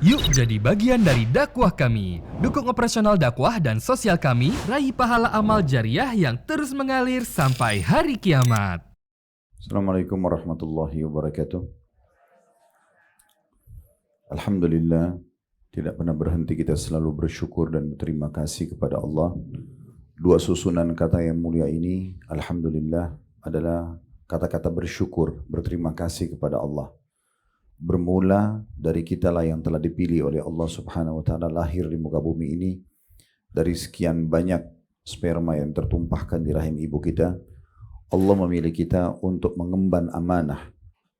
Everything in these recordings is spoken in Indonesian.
Yuk jadi bagian dari dakwah kami. Dukung operasional dakwah dan sosial kami, raih pahala amal jariah yang terus mengalir sampai hari kiamat. Assalamualaikum warahmatullahi wabarakatuh. Alhamdulillah, tidak pernah berhenti kita selalu bersyukur dan berterima kasih kepada Allah. Dua susunan kata yang mulia ini, Alhamdulillah, adalah kata-kata bersyukur, berterima kasih kepada Allah. Bermula dari kitalah yang telah dipilih oleh Allah subhanahu wa ta'ala lahir di muka bumi ini. Dari sekian banyak sperma yang tertumpahkan di rahim ibu kita, Allah memilih kita untuk mengemban amanah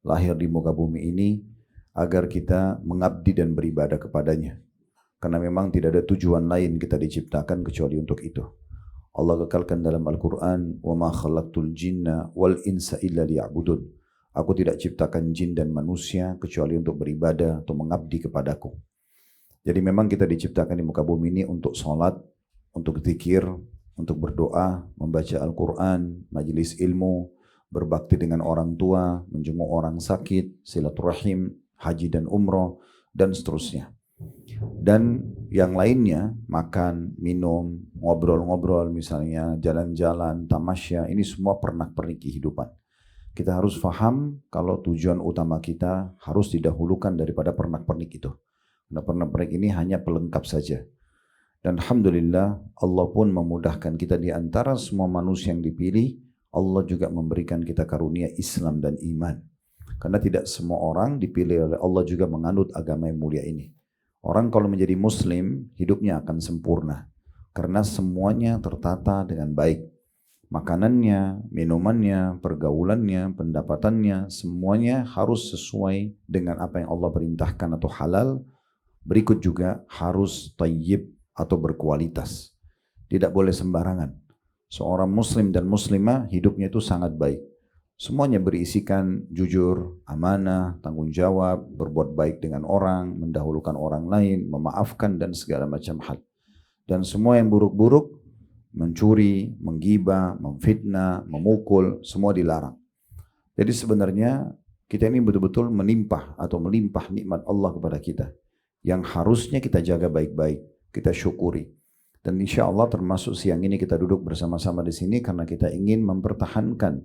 lahir di muka bumi ini agar kita mengabdi dan beribadah kepadanya. Karena memang tidak ada tujuan lain kita diciptakan kecuali untuk itu. Allah kekalkan dalam Al-Quran, وَمَا خَلَقْتُ الْجِنَّ وَالْإِنسَ إِلَّا لِيَعْبُدُونَ. Aku tidak ciptakan jin dan manusia kecuali untuk beribadah atau mengabdi kepadaku. Jadi memang kita diciptakan di muka bumi ini untuk sholat, untuk zikir, untuk berdoa, membaca Al-Quran, majelis ilmu, berbakti dengan orang tua, menjenguk orang sakit, silaturahim, haji dan umroh, dan seterusnya. Dan yang lainnya, makan, minum, ngobrol-ngobrol misalnya, jalan-jalan, tamasya, ini semua pernak-pernik kehidupan. Kita harus faham kalau tujuan utama kita harus didahulukan daripada pernak-pernik itu. Karena pernak-pernik ini hanya pelengkap saja. Dan Alhamdulillah Allah pun memudahkan kita di antara semua manusia yang dipilih. Allah juga memberikan kita karunia Islam dan iman. Karena tidak semua orang dipilih oleh Allah juga menganut agama yang mulia ini. Orang kalau menjadi muslim hidupnya akan sempurna. Karena semuanya tertata dengan baik. Makanannya, minumannya, pergaulannya, pendapatannya, semuanya harus sesuai dengan apa yang Allah perintahkan atau halal. Berikut juga harus thayyib atau berkualitas. Tidak boleh sembarangan. Seorang muslim dan muslimah hidupnya itu sangat baik. Semuanya berisikan jujur, amanah, tanggung jawab, berbuat baik dengan orang, mendahulukan orang lain, memaafkan dan segala macam hal. Dan semua yang buruk-buruk, mencuri, menggibah, memfitnah, memukul, semua dilarang. Jadi sebenarnya kita ini betul-betul melimpah nikmat Allah kepada kita. Yang harusnya kita jaga baik-baik, kita syukuri. Dan insya Allah termasuk siang ini kita duduk bersama-sama di sini karena kita ingin mempertahankan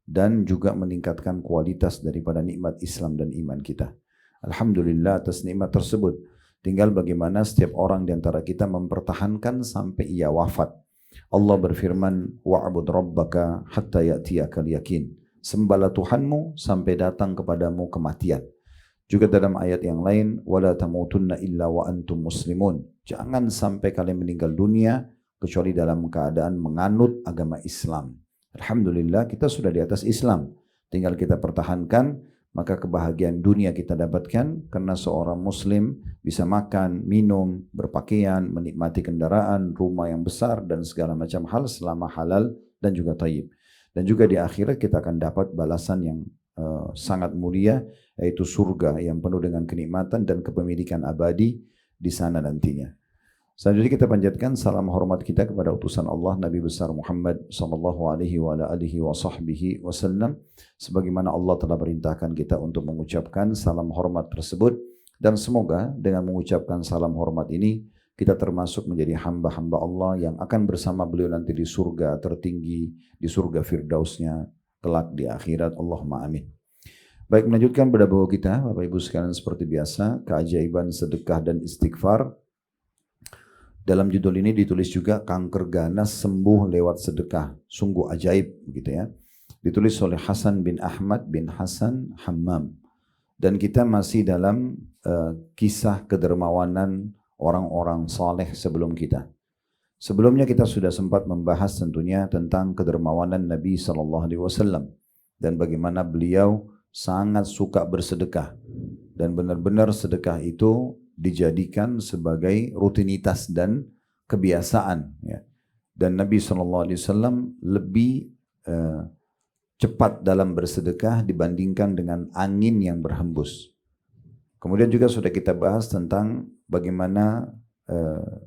dan juga meningkatkan kualitas daripada nikmat Islam dan iman kita. Alhamdulillah atas nikmat tersebut. Tinggal bagaimana setiap orang di antara kita mempertahankan sampai ia wafat. Allah berfirman, wa'bud rabbaka hatta ya'tiyakal yakin. Sembahlah Tuhanmu sampai datang kepadamu kematian. Juga dalam ayat yang lain, wala tamutunna illa wa antum muslimun. Jangan sampai kalian meninggal dunia kecuali dalam keadaan menganut agama Islam. Alhamdulillah kita sudah di atas Islam. Tinggal kita pertahankan, maka kebahagiaan dunia kita dapatkan karena seorang muslim bisa makan, minum, berpakaian, menikmati kendaraan, rumah yang besar dan segala macam hal selama halal dan juga thayyib. Dan juga di akhirat kita akan dapat balasan yang sangat mulia, yaitu surga yang penuh dengan kenikmatan dan kepemilikan abadi di sana nantinya. Selanjutnya kita panjatkan salam hormat kita kepada utusan Allah Nabi besar Muhammad sallallahu alaihi wa alihi wa sahbihi wasallam, sebagaimana Allah telah perintahkan kita untuk mengucapkan salam hormat tersebut. Dan semoga dengan mengucapkan salam hormat ini kita termasuk menjadi hamba-hamba Allah yang akan bersama beliau nanti di surga tertinggi, di surga firdausnya kelak di akhirat. Allahumma amin. Baik, melanjutkan pada buku kita Bapak Ibu sekalian, seperti biasa keajaiban sedekah dan istighfar. Dalam judul ini ditulis juga kanker ganas sembuh lewat sedekah. Sungguh ajaib gitu ya. Ditulis oleh Hasan bin Ahmad bin Hasan Hammam. Dan kita masih dalam kisah kedermawanan orang-orang saleh sebelum kita. Sebelumnya kita sudah sempat membahas tentunya tentang kedermawanan Nabi SAW dan bagaimana beliau sangat suka bersedekah. Dan benar-benar sedekah itu dijadikan sebagai rutinitas dan kebiasaan. Ya. Dan Nabi SAW lebih cepat dalam bersedekah dibandingkan dengan angin yang berhembus. Kemudian juga sudah kita bahas tentang bagaimana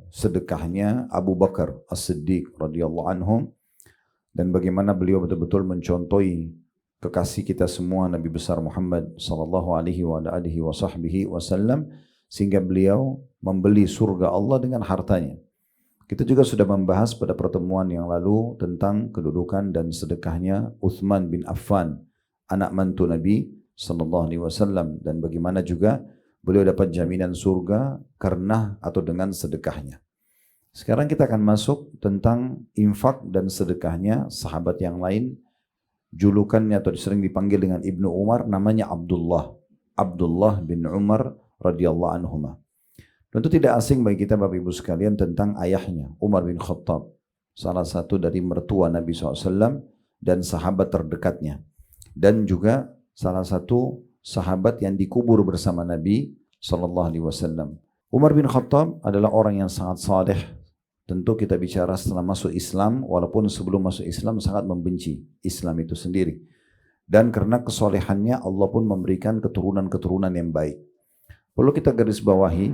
sedekahnya Abu Bakar As-Siddiq radhiyallahu anhu dan bagaimana beliau betul-betul mencontohi kekasih kita semua Nabi besar Muhammad sallallahu alaihi wa alihi wasallam sehingga beliau membeli surga Allah dengan hartanya. Kita juga sudah membahas pada pertemuan yang lalu tentang kedudukan dan sedekahnya Uthman bin Affan, anak mantu Nabi sallallahu alaihi wasallam, dan bagaimana juga beliau dapat jaminan surga karena atau dengan sedekahnya. Sekarang kita akan masuk tentang infak dan sedekahnya sahabat yang lain. Julukannya atau sering dipanggil dengan Ibnu Umar, namanya Abdullah bin Umar radhiyallahu anhuma. Tentu tidak asing bagi kita Bapak Ibu sekalian tentang ayahnya, Umar bin Khattab, salah satu dari mertua Nabi SAW dan sahabat terdekatnya, dan juga salah satu sahabat yang dikubur bersama Nabi SAW. Umar bin Khattab adalah orang yang sangat saleh. Tentu kita bicara setelah masuk Islam, walaupun sebelum masuk Islam sangat membenci Islam itu sendiri. Dan karena kesolehannya Allah pun memberikan keturunan-keturunan yang baik. Perlu kita garis bawahi,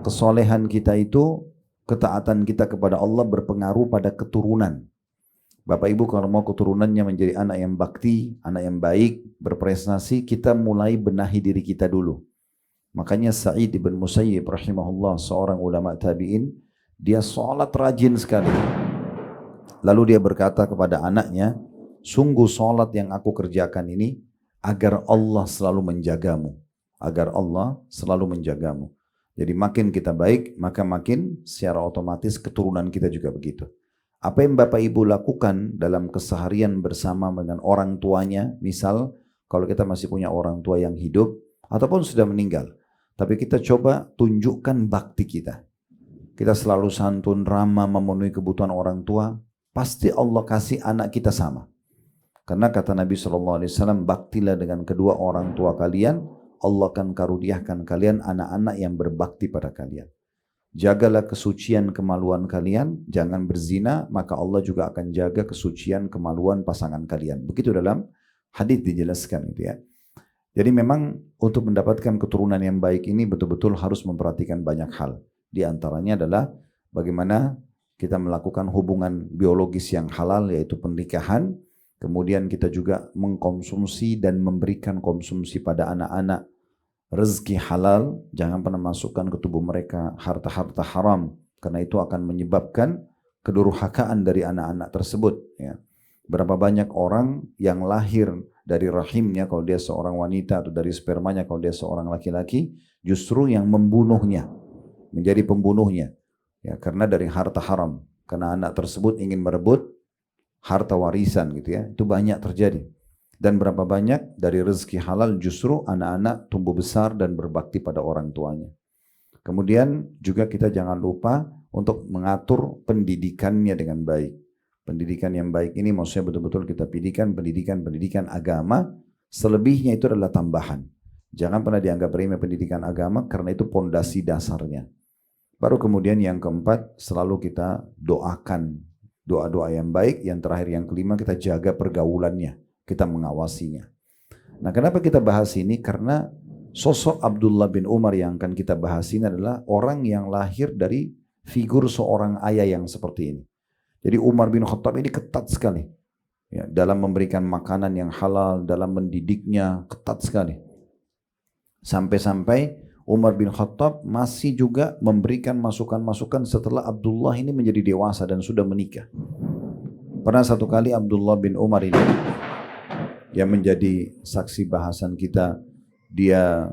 kesolehan kita itu, ketaatan kita kepada Allah berpengaruh pada keturunan. Bapak Ibu kalau mau keturunannya menjadi anak yang bakti, anak yang baik, berprestasi, kita mulai benahi diri kita dulu. Makanya Sa'id ibn Musayyib rahimahullah, seorang ulama tabi'in, dia sholat rajin sekali. Lalu dia berkata kepada anaknya, sungguh sholat yang aku kerjakan ini agar Allah selalu menjagamu. Agar Allah selalu menjagamu. Jadi makin kita baik, maka makin secara otomatis keturunan kita juga begitu. Apa yang Bapak Ibu lakukan dalam keseharian bersama dengan orang tuanya, misal kalau kita masih punya orang tua yang hidup ataupun sudah meninggal, tapi kita coba tunjukkan bakti kita. Kita selalu santun, ramah, memenuhi kebutuhan orang tua, pasti Allah kasih anak kita sama. Karena kata Nabi SAW, baktilah dengan kedua orang tua kalian, Allah akan karuniakan kalian anak-anak yang berbakti pada kalian. Jagalah kesucian kemaluan kalian, jangan berzina, maka Allah juga akan jaga kesucian kemaluan pasangan kalian. Begitu dalam hadis dijelaskan itu ya. Jadi memang untuk mendapatkan keturunan yang baik ini betul-betul harus memperhatikan banyak hal. Di antaranya adalah bagaimana kita melakukan hubungan biologis yang halal, yaitu pernikahan. Kemudian kita juga mengkonsumsi dan memberikan konsumsi pada anak-anak rezeki halal. Jangan pernah masukkan ke tubuh mereka harta-harta haram, karena itu akan menyebabkan kedurhakaan dari anak-anak tersebut ya. Berapa banyak orang yang lahir dari rahimnya kalau dia seorang wanita, atau dari spermanya kalau dia seorang laki-laki, justru yang membunuhnya, menjadi pembunuhnya ya, karena dari harta haram, karena anak tersebut ingin merebut harta warisan gitu ya. Itu banyak terjadi. Dan berapa banyak dari rezeki halal justru anak-anak tumbuh besar dan berbakti pada orang tuanya. Kemudian juga kita jangan lupa untuk mengatur pendidikannya dengan baik. Pendidikan yang baik ini maksudnya betul-betul kita pilihkan pendidikan agama, selebihnya itu adalah tambahan. Jangan pernah dianggap remeh pendidikan agama, karena itu pondasi dasarnya. Baru kemudian yang keempat, selalu kita doakan doa-doa yang baik. Yang terakhir, yang kelima, kita jaga pergaulannya, kita mengawasinya. Nah, kenapa kita bahas ini? Karena sosok Abdullah bin Umar yang akan kita bahas ini adalah orang yang lahir dari figur seorang ayah yang seperti ini. Jadi Umar bin Khattab ini ketat sekali ya, dalam memberikan makanan yang halal, dalam mendidiknya ketat sekali. Sampai-sampai Umar bin Khattab masih juga memberikan masukan-masukan setelah Abdullah ini menjadi dewasa dan sudah menikah. Pernah satu kali Abdullah bin Umar ini yang menjadi saksi bahasan kita, dia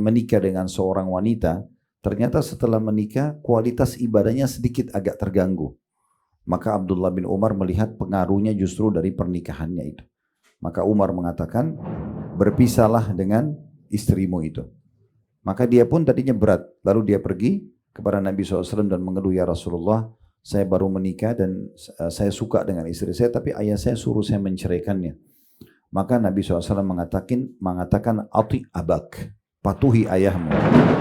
menikah dengan seorang wanita. Ternyata setelah menikah kualitas ibadahnya sedikit agak terganggu. Maka Abdullah bin Umar melihat pengaruhnya justru dari pernikahannya itu. Maka Umar mengatakan, berpisahlah dengan istrimu itu. Maka dia pun tadinya berat. Lalu dia pergi kepada Nabi SAW dan mengeluh, ya Rasulullah, saya baru menikah dan saya suka dengan istri saya, tapi ayah saya suruh saya menceraikannya. Maka Nabi SAW mengatakan ati abak, patuhi ayahmu.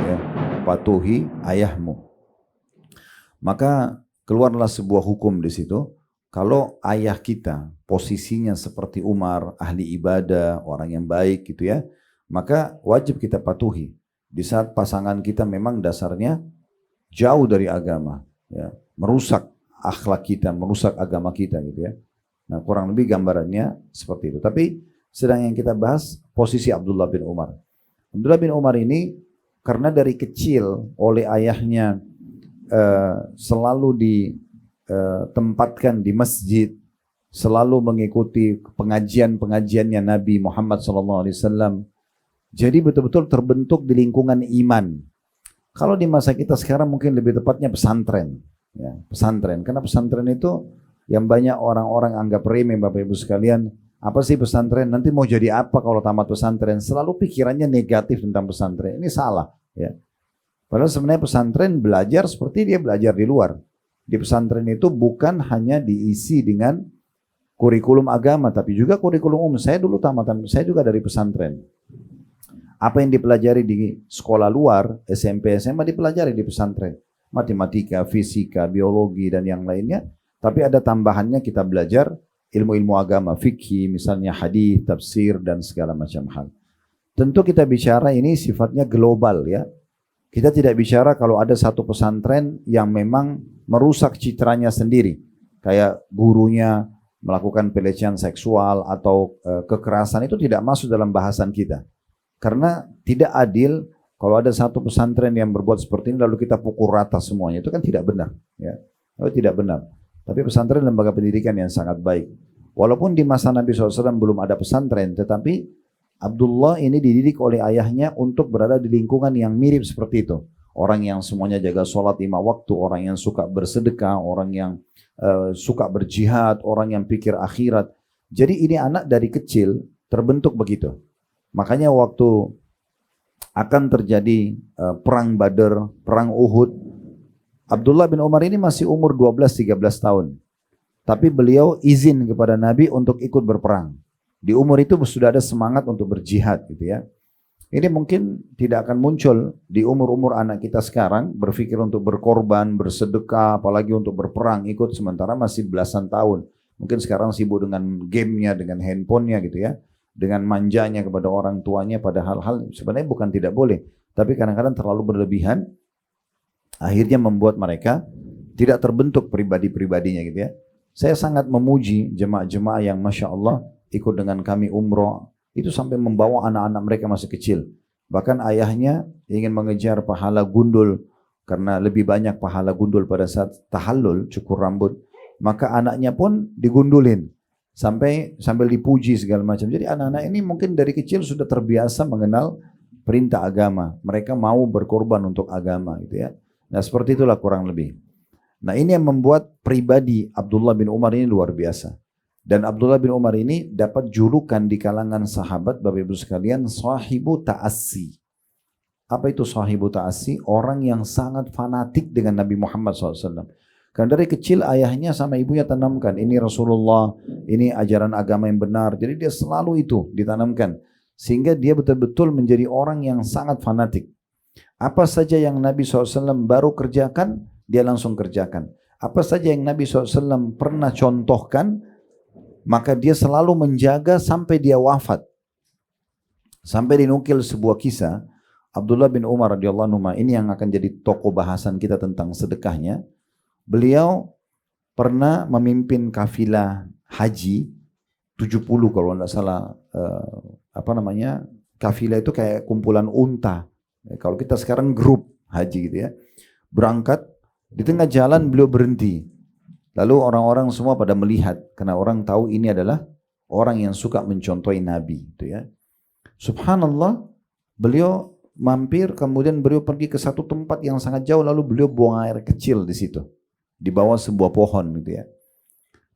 Ya, patuhi ayahmu. Maka keluarlah sebuah hukum di situ. Kalau ayah kita posisinya seperti Umar, ahli ibadah, orang yang baik gitu ya, maka wajib kita patuhi. Di saat pasangan kita memang dasarnya jauh dari agama, ya, merusak akhlak kita, merusak agama kita gitu ya. Nah, kurang lebih gambarannya seperti itu. Tapi sedang yang kita bahas posisi Abdullah bin Umar. Abdullah bin Umar ini karena dari kecil oleh ayahnya selalu ditempatkan di masjid, selalu mengikuti pengajian-pengajiannya Nabi Muhammad SAW. Jadi betul-betul terbentuk di lingkungan iman. Kalau di masa kita sekarang mungkin lebih tepatnya pesantren. Ya, pesantren. Karena pesantren itu yang banyak orang-orang anggap remeh, Bapak Ibu sekalian. Apa sih pesantren? Nanti mau jadi apa kalau tamat pesantren? Selalu pikirannya negatif tentang pesantren. Ini salah. Ya. Padahal sebenarnya pesantren belajar seperti dia belajar di luar. Di pesantren itu bukan hanya diisi dengan kurikulum agama, tapi juga kurikulum umum. Saya dulu tamatan, saya juga dari pesantren. Apa yang dipelajari di sekolah luar, SMP, SMA dipelajari di pesantren. Matematika, fisika, biologi, dan yang lainnya. Tapi ada tambahannya kita belajar ilmu-ilmu agama, fikih, misalnya hadis, tafsir, dan segala macam hal. Tentu kita bicara ini sifatnya global ya. Kita tidak bicara kalau ada satu pesantren yang memang merusak citranya sendiri. Kayak gurunya melakukan pelecehan seksual atau kekerasan, itu tidak masuk dalam bahasan kita. Karena tidak adil kalau ada satu pesantren yang berbuat seperti ini lalu kita pukul rata semuanya. Itu kan tidak benar. Ya. Itu tidak benar. Tapi pesantren lembaga pendidikan yang sangat baik. Walaupun di masa Nabi SAW belum ada pesantren, tetapi Abdullah ini dididik oleh ayahnya untuk berada di lingkungan yang mirip seperti itu. Orang yang semuanya jaga sholat 5 waktu, orang yang suka bersedekah, orang yang suka berjihad, orang yang pikir akhirat. Jadi ini anak dari kecil terbentuk begitu. Makanya waktu akan terjadi perang Badar, perang Uhud, Abdullah bin Umar ini masih umur 12-13 tahun. Tapi beliau izin kepada Nabi untuk ikut berperang. Di umur itu sudah ada semangat untuk berjihad gitu ya. Ini mungkin tidak akan muncul di umur-umur anak kita sekarang berpikir untuk berkorban, bersedekah, apalagi untuk berperang ikut sementara masih belasan tahun. Mungkin sekarang sibuk dengan gamenya, dengan handphonenya gitu ya. Dengan manjanya kepada orang tuanya pada hal-hal sebenarnya bukan tidak boleh. Tapi kadang-kadang terlalu berlebihan akhirnya membuat mereka tidak terbentuk pribadi-pribadinya gitu ya. Saya sangat memuji jemaah-jemaah yang Masya Allah ikut dengan kami umroh, itu sampai membawa anak-anak mereka masih kecil. Bahkan ayahnya ingin mengejar pahala gundul, karena lebih banyak pahala gundul pada saat tahallul, cukur rambut. Maka anaknya pun digundulin, sambil dipuji segala macam. Jadi anak-anak ini mungkin dari kecil sudah terbiasa mengenal perintah agama. Mereka mau berkorban untuk agama gitu ya. Nah seperti itulah kurang lebih. Nah ini yang membuat pribadi Abdullah bin Umar ini luar biasa. Dan Abdullah bin Umar ini dapat julukan di kalangan sahabat, Bapak Ibu sekalian, sahibu ta'assi. Apa itu sahibu ta'assi? Orang yang sangat fanatik dengan Nabi Muhammad SAW. Karena dari kecil ayahnya sama ibunya tanamkan, ini Rasulullah, ini ajaran agama yang benar. Jadi dia selalu itu ditanamkan. Sehingga dia betul-betul menjadi orang yang sangat fanatik. Apa saja yang Nabi SAW baru kerjakan, dia langsung kerjakan. Apa saja yang Nabi SAW pernah contohkan, maka dia selalu menjaga sampai dia wafat. Sampai dinukil sebuah kisah, Abdullah bin Umar radhiyallahu anhu ini yang akan jadi tokoh bahasan kita tentang sedekahnya. Beliau pernah memimpin kafilah haji 70 kalau tidak salah, kafilah itu kayak kumpulan unta. Kalau kita sekarang grup haji gitu ya. Berangkat, di tengah jalan beliau berhenti. Lalu orang-orang semua pada melihat, karena orang tahu ini adalah orang yang suka mencontohi Nabi. Gitu ya. Subhanallah, beliau mampir, kemudian beliau pergi ke satu tempat yang sangat jauh, lalu beliau buang air kecil di situ, di bawah sebuah pohon. Gitu ya.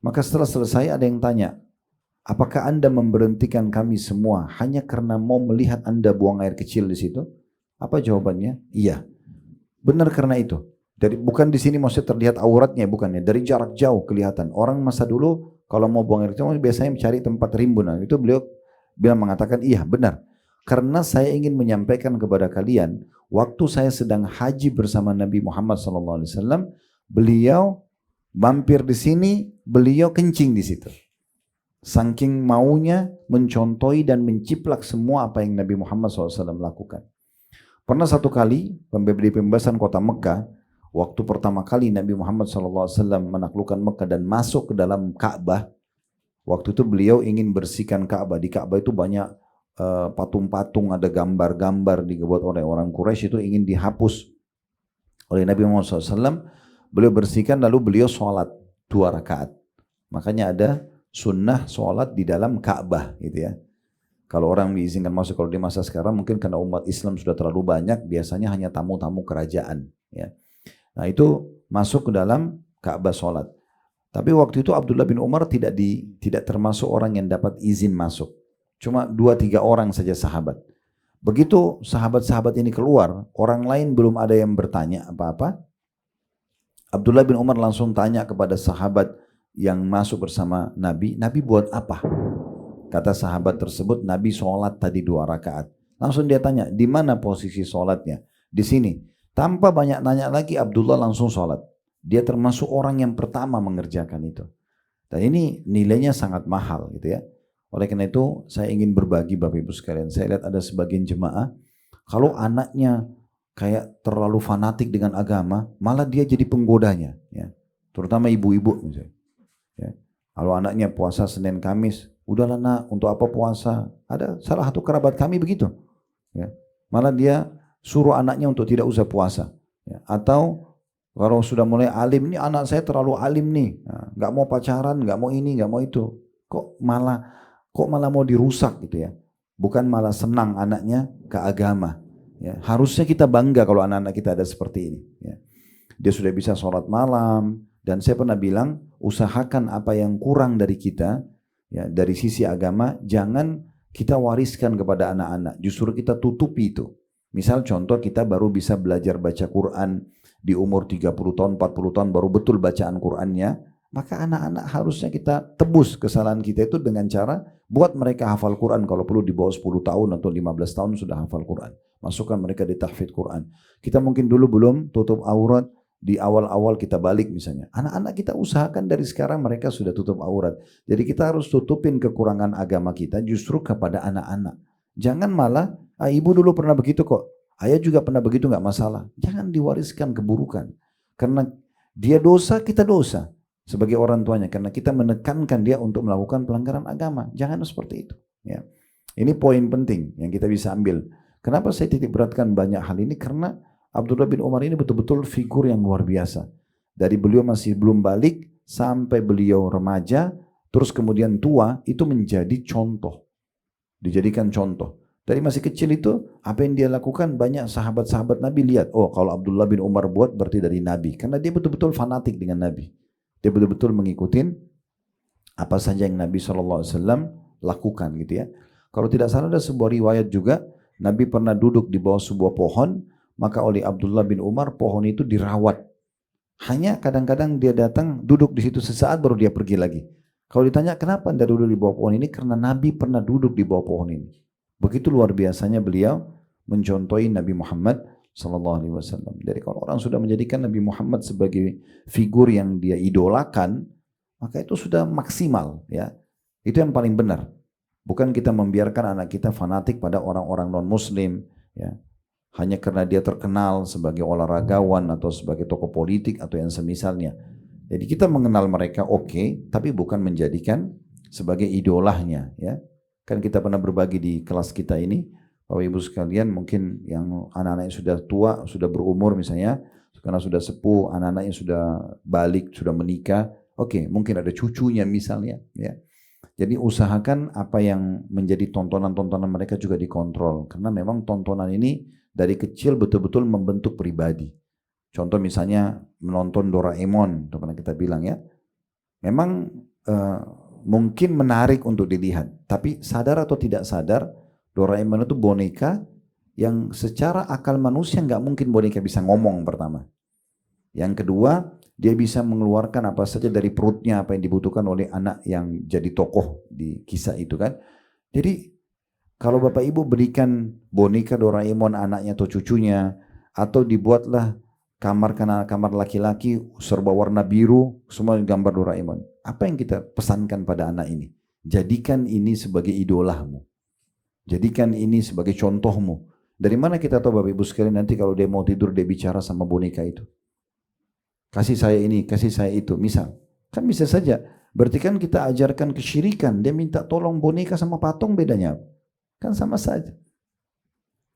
Maka setelah selesai ada yang tanya, apakah Anda memberhentikan kami semua hanya karena mau melihat Anda buang air kecil di situ? Apa jawabannya? Iya, benar karena itu. Bukan di sini maksudnya terlihat auratnya, bukan ya. Dari jarak jauh kelihatan. Orang masa dulu kalau mau buang air kecil biasanya mencari tempat rimbunan. Itu beliau mengatakan iya benar. Karena saya ingin menyampaikan kepada kalian, waktu saya sedang haji bersama Nabi Muhammad SAW, beliau mampir di sini, beliau kencing di situ. Saking maunya mencontohi dan menciplak semua apa yang Nabi Muhammad SAW lakukan. Pernah satu kali di pembebasan kota Mekah, waktu pertama kali Nabi Muhammad SAW menaklukkan Mekah dan masuk ke dalam Ka'bah, waktu itu beliau ingin bersihkan Ka'bah. Di Ka'bah itu banyak patung-patung, ada gambar-gambar dibuat oleh orang Quraisy itu ingin dihapus oleh Nabi Muhammad SAW. Beliau bersihkan lalu beliau sholat 2 rakaat. Makanya ada sunnah sholat di dalam Ka'bah gitu ya. Kalau orang diizinkan masuk, kalau di masa sekarang mungkin karena umat Islam sudah terlalu banyak, biasanya hanya tamu-tamu kerajaan ya. Nah itu masuk ke dalam Ka'bah sholat. Tapi waktu itu Abdullah bin Umar tidak termasuk orang yang dapat izin masuk. Cuma 2-3 orang saja sahabat. Begitu sahabat-sahabat ini keluar, orang lain belum ada yang bertanya apa-apa. Abdullah bin Umar langsung tanya kepada sahabat yang masuk bersama Nabi, Nabi buat apa? Kata sahabat tersebut, Nabi sholat tadi 2 rakaat. Langsung dia tanya, di mana posisi sholatnya? Di sini. Tanpa banyak nanya lagi, Abdullah langsung sholat. Dia termasuk orang yang pertama mengerjakan itu. Dan ini nilainya sangat mahal gitu ya. Oleh karena itu saya ingin berbagi Bapak Ibu sekalian. Saya lihat ada sebagian jemaah, kalau anaknya kayak terlalu fanatik dengan agama, malah dia jadi penggodanya. Ya. Terutama ibu-ibu misalnya. Ya. Kalau anaknya puasa Senin Kamis, udahlah nak, untuk apa puasa? Ada salah satu kerabat kami begitu. Ya. Malah dia suruh anaknya untuk tidak usah puasa. Ya. Atau kalau sudah mulai alim, ini anak saya terlalu alim nih, nggak mau pacaran, nggak mau ini, nggak mau itu. Kok malah mau dirusak gitu ya? Bukan malah senang anaknya ke agama. Ya, harusnya kita bangga kalau anak-anak kita ada seperti ini. Ya. Dia sudah bisa sholat malam, dan saya pernah bilang, usahakan apa yang kurang dari kita, ya, dari sisi agama, jangan kita wariskan kepada anak-anak. Justru kita tutupi itu. Misal contoh kita baru bisa belajar baca Quran di umur 30 tahun, 40 tahun baru betul bacaan Qurannya, maka anak-anak harusnya kita tebus kesalahan kita itu dengan cara buat mereka hafal Quran. Kalau perlu di bawah 10 tahun atau 15 tahun sudah hafal Quran. Masukkan mereka di tahfidz Quran. Kita mungkin dulu belum tutup aurat, di awal-awal kita balik misalnya. Anak-anak kita usahakan dari sekarang mereka sudah tutup aurat. Jadi kita harus tutupin kekurangan agama kita justru kepada anak-anak. Jangan malah, ibu dulu pernah begitu kok, ayah juga pernah begitu, nggak masalah. Jangan diwariskan keburukan. Karena dia dosa, kita dosa. Sebagai orang tuanya. Karena kita menekankan dia untuk melakukan pelanggaran agama. Jangan seperti itu. Ya. Ini poin penting yang kita bisa ambil. Kenapa saya titik beratkan banyak hal ini? Karena Abdullah bin Umar ini betul-betul figur yang luar biasa. Dari beliau masih belum balik, sampai beliau remaja, terus kemudian tua, itu menjadi contoh. Dijadikan contoh. Dari masih kecil itu, apa yang dia lakukan, banyak sahabat-sahabat Nabi lihat, oh kalau Abdullah bin Umar buat berarti dari Nabi. Karena dia betul-betul fanatik dengan Nabi. Dia betul-betul mengikuti apa saja yang Nabi SAW lakukan gitu ya. Kalau tidak salah ada sebuah riwayat juga, Nabi pernah duduk di bawah sebuah pohon, maka oleh Abdullah bin Umar pohon itu dirawat. Hanya kadang-kadang dia datang duduk di situ sesaat baru dia pergi lagi. Kalau ditanya kenapa Anda duduk di bawah pohon ini? Karena Nabi pernah duduk di bawah pohon ini. Begitu luar biasanya beliau mencontohi Nabi Muhammad SAW. Jadi kalau orang sudah menjadikan Nabi Muhammad sebagai figur yang dia idolakan, maka itu sudah maksimal ya. Itu yang paling benar. Bukan kita membiarkan anak kita fanatik pada orang-orang non-muslim ya. Hanya karena dia terkenal sebagai olahragawan atau sebagai tokoh politik atau yang semisalnya. Jadi kita mengenal mereka oke, tapi bukan menjadikan sebagai idolahnya ya. Kan kita pernah berbagi di kelas kita ini, Bapak Ibu sekalian, mungkin yang anak-anaknya sudah tua, sudah berumur misalnya, karena sudah sepuh, anak-anaknya sudah balik, sudah menikah, oke, mungkin ada cucunya misalnya ya. Jadi usahakan apa yang menjadi tontonan-tontonan mereka juga dikontrol, karena memang tontonan ini dari kecil betul-betul membentuk pribadi. Contoh misalnya menonton Doraemon, pernah kita bilang ya, memang mungkin menarik untuk dilihat, tapi sadar atau tidak sadar, Doraemon itu boneka yang secara akal manusia nggak mungkin boneka bisa ngomong pertama. Yang kedua, dia bisa mengeluarkan apa saja dari perutnya, apa yang dibutuhkan oleh anak yang jadi tokoh di kisah itu kan. Jadi kalau Bapak Ibu berikan boneka Doraemon anaknya atau cucunya, atau dibuatlah kamar laki-laki serba warna biru, semua gambar Doraemon. Apa yang kita pesankan pada anak ini? Jadikan ini sebagai idolahmu. Jadikan ini sebagai contohmu. Dari mana kita tahu Bapak Ibu sekalian nanti kalau dia mau tidur dia bicara sama boneka itu? Kasih saya ini, kasih saya itu. Misal, kan bisa saja. Berarti kan kita ajarkan kesyirikan. Dia minta tolong boneka sama patung bedanya. Kan sama saja.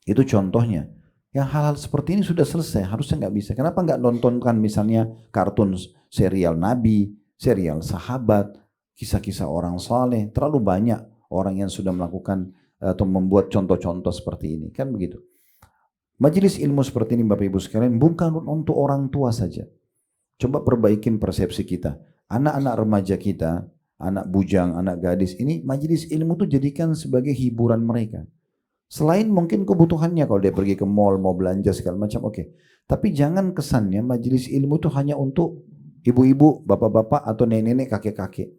Itu contohnya. Yang hal-hal seperti ini sudah selesai, harusnya nggak bisa. Kenapa nggak nontonkan misalnya kartun serial Nabi, serial sahabat, kisah-kisah orang saleh. Terlalu banyak orang yang sudah melakukan atau membuat contoh-contoh seperti ini. Kan begitu. Majelis ilmu seperti ini Bapak Ibu sekalian bukan untuk orang tua saja. Coba perbaikin persepsi kita. Anak-anak remaja kita, anak bujang, anak gadis ini majelis ilmu itu jadikan sebagai hiburan mereka. Selain mungkin kebutuhannya kalau dia pergi ke mall, mau belanja segala macam, oke. Tapi jangan kesannya majelis ilmu itu hanya untuk ibu-ibu, bapak-bapak, atau nenek-nenek, kakek-kakek.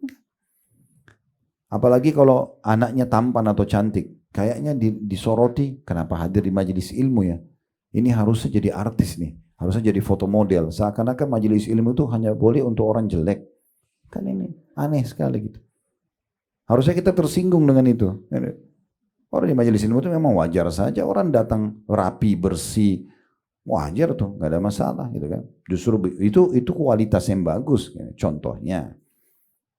Apalagi kalau anaknya tampan atau cantik. Kayaknya disoroti, kenapa hadir di majelis ilmu ya? Ini harusnya jadi artis nih, harusnya jadi foto model. Seakan-akan majelis ilmu itu hanya boleh untuk orang jelek. Kan ini aneh sekali gitu. Harusnya kita tersinggung dengan itu. Orang di majelis ilmu itu memang wajar saja orang datang rapi, bersih, wajar tuh, nggak ada masalah gitu kan. Justru itu kualitas yang bagus. Contohnya,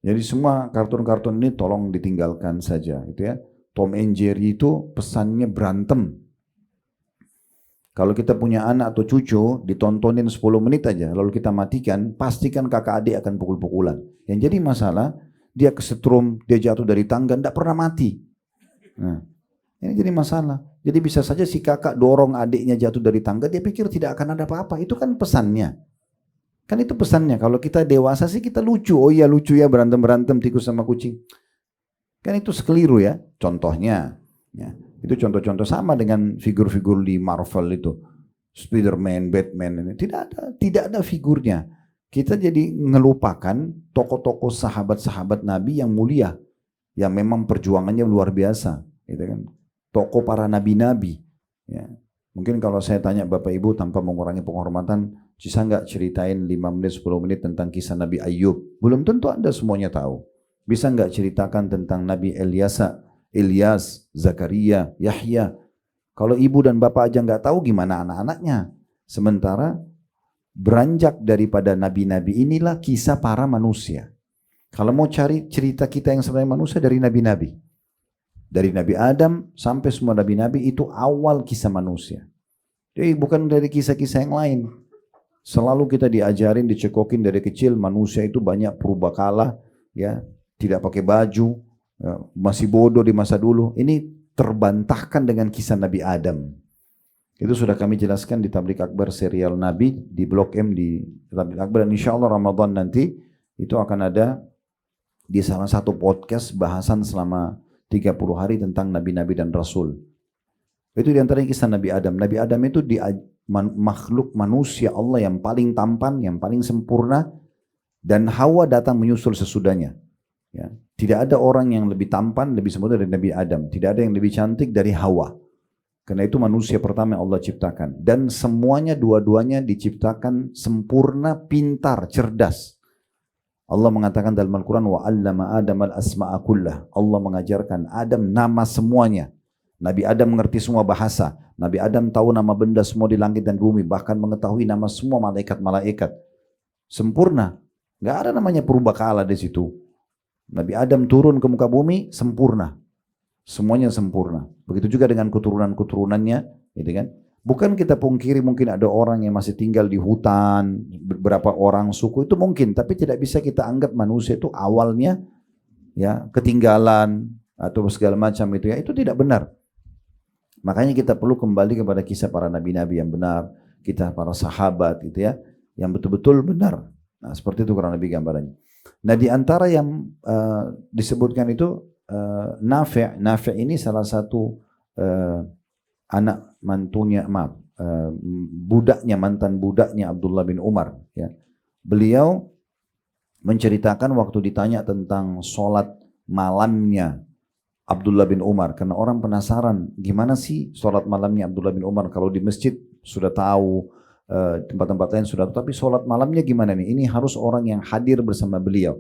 jadi semua kartun-kartun ini tolong ditinggalkan saja, gitu ya. Tom and Jerry itu pesannya berantem. Kalau kita punya anak atau cucu, ditontonin 10 menit aja, lalu kita matikan, pastikan kakak adik akan pukul-pukulan. Yang jadi masalah, dia kesetrum, dia jatuh dari tangga, tidak pernah mati. Nah, ini jadi masalah. Jadi bisa saja si kakak dorong adiknya jatuh dari tangga, dia pikir tidak akan ada apa-apa. Itu kan pesannya. Kan itu pesannya. Kalau kita dewasa sih kita lucu. Oh iya lucu ya berantem-berantem tikus sama kucing. Kan itu sekeliru ya. Contohnya. Ya. Itu contoh-contoh sama dengan figur-figur di Marvel itu. Spider-Man, Batman. Ini. Tidak ada figurnya. Kita jadi ngelupakan tokoh-tokoh sahabat-sahabat Nabi yang mulia. Yang memang perjuangannya luar biasa. Gitu kan. Tokoh para nabi-nabi. Ya. Mungkin kalau saya tanya Bapak Ibu tanpa mengurangi penghormatan, bisa nggak ceritain 5 menit, 10 menit tentang kisah Nabi Ayub? Belum tentu Anda semuanya tahu. Bisa nggak ceritakan tentang Nabi Ilyas, Zakaria, Yahya? Kalau ibu dan bapak aja nggak tahu gimana anak-anaknya? Sementara beranjak daripada nabi-nabi inilah kisah para manusia. Kalau mau cari cerita kita yang sebenarnya manusia dari nabi-nabi. Dari Nabi Adam sampai semua nabi-nabi itu awal kisah manusia. Jadi bukan dari kisah-kisah yang lain. Selalu kita diajarin, dicekokin dari kecil manusia itu banyak purbakala, ya, tidak pakai baju, ya, masih bodoh di masa dulu. Ini terbantahkan dengan kisah Nabi Adam. Itu sudah kami jelaskan di Tabligh Akbar serial Nabi di Blok M di Tabligh Akbar, dan insya Allah Ramadan nanti itu akan ada di salah satu podcast bahasan selama 30 hari tentang nabi-nabi dan rasul. Itu diantaranya kisah Nabi Adam. Nabi Adam itu makhluk manusia Allah yang paling tampan, yang paling sempurna, dan Hawa datang menyusul sesudahnya. Ya. Tidak ada orang yang lebih tampan, lebih sempurna dari Nabi Adam. Tidak ada yang lebih cantik dari Hawa. Karena itu manusia pertama yang Allah ciptakan. Dan semuanya dua-duanya diciptakan sempurna, pintar, cerdas. Allah mengatakan dalam Al-Quran, وَعَلَّمَ آدَمَ الْأَسْمَاءَ كُلَّهَا. Allah mengajarkan Adam nama semuanya. Nabi Adam mengerti semua bahasa. Nabi Adam tahu nama benda semua di langit dan bumi. Bahkan mengetahui nama semua malaikat-malaikat. Sempurna. Gak ada namanya purbakala di situ. Nabi Adam turun ke muka bumi, sempurna. Semuanya sempurna. Begitu juga dengan keturunan-keturunannya. Gitu kan? Bukan kita pungkiri mungkin ada orang yang masih tinggal di hutan, beberapa orang suku itu mungkin, tapi tidak bisa kita anggap manusia itu awalnya ya ketinggalan atau segala macam itu ya, itu tidak benar. Makanya kita perlu kembali kepada kisah para nabi-nabi yang benar, kita para sahabat gitu ya, yang betul-betul benar. Nah, seperti itu kurang lebih gambarannya. Nah, di antara yang disebutkan itu Nafi' ini salah satu anak mantan budaknya Abdullah bin Umar. Ya. Beliau menceritakan waktu ditanya tentang sholat malamnya Abdullah bin Umar, karena orang penasaran gimana sih sholat malamnya Abdullah bin Umar. Kalau di masjid sudah tahu, tempat-tempat lain sudah tahu, tapi sholat malamnya gimana nih? Ini harus orang yang hadir bersama beliau.